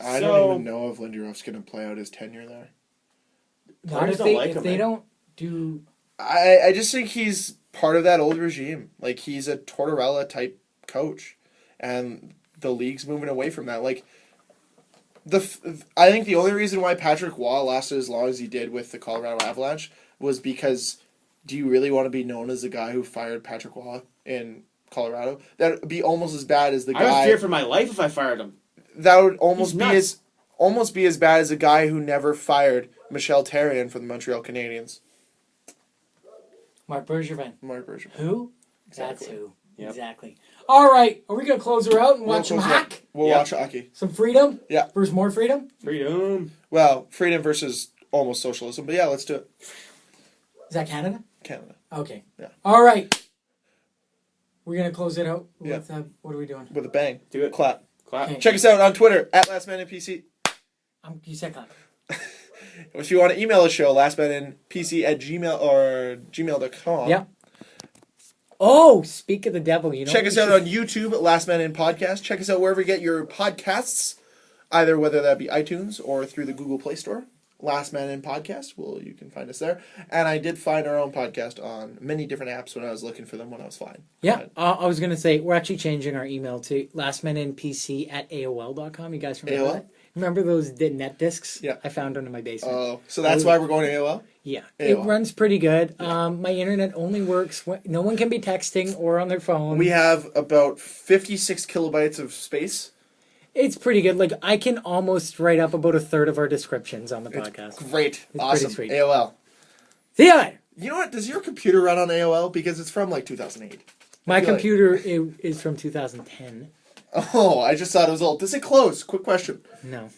S3: I
S5: So-
S3: don't even know if Lindy Ruff's going to play out his tenure there.
S4: Not
S5: Players
S4: if
S5: don't
S4: they,
S5: like
S4: if
S5: him,
S4: they
S5: eh?
S4: don't do.
S3: I just think he's part of that old regime. Like, he's a Tortorella type coach. And the league's moving away from that. Like, I think the only reason why Patrick Waugh lasted as long as he did with the Colorado Avalanche was because do you really want to be known as the guy who fired Patrick Waugh in Colorado? That would be almost as bad as the
S5: I would
S3: guy.
S5: fear for my life if I fired him.
S3: That would almost
S5: He's
S3: be
S5: nuts.
S3: as bad as the guy who never fired Michel Therrien for the Montreal Canadiens.
S4: Mark Bergevin.
S3: Mark Bergevin.
S4: Who?
S3: Exactly.
S4: That's who.
S5: Yep.
S4: Exactly. All right. Are we going to close her out and watch some
S3: We'll close it
S4: hack?
S3: up. We'll
S5: Yep.
S3: watch hockey.
S4: Some freedom?
S3: Yeah.
S4: Versus more freedom?
S5: Freedom.
S3: Well, freedom versus almost socialism, but yeah, let's do it.
S4: Is that Canada?
S3: Canada.
S4: Okay.
S3: Yeah.
S4: All right. We're going to close it out
S3: Yeah.
S4: with, what are we doing?
S3: With a bang.
S5: Do it.
S3: Clap.
S5: Clap.
S4: Okay.
S3: Check us out on Twitter at LastManInPC.
S4: You said clap.
S3: If you want to email the show, lastmaninpc@gmail.com.
S4: Yep. Oh, speak of the devil. You know
S3: Check
S4: what
S3: us
S4: we
S3: out
S4: should-
S3: on YouTube at Last Man In Podcast. Check us out wherever you get your podcasts, either whether that be iTunes or through the Google Play Store. Last Man In Podcast. Well, you can find us there. And I did find our own podcast on many different apps when I was looking for them when I was flying.
S4: Yeah, I was going to say, we're actually changing our email to lastmaninpc@aol.com. You guys remember
S3: AOL?
S4: that? Remember those net discs?
S3: Yeah.
S4: I found them in my basement.
S3: Oh, so that's why we're going to AOL?
S4: Yeah,
S3: AOL.
S4: it runs pretty good. My internet only works when no one can be texting or on their phone.
S3: We have about 56 kilobytes of space.
S4: It's pretty good. Like, I can almost write up about a third of our descriptions on the podcast.
S3: Great.
S4: It's
S3: Awesome.
S4: pretty sweet.
S3: AOL.
S4: See ya later.
S3: You know what? Does your computer run on AOL? Because it's from like 2008.
S4: My
S3: feel like-
S4: computer is from 2010.
S3: Oh, I just thought it was old. Does it close? Quick question.
S4: No.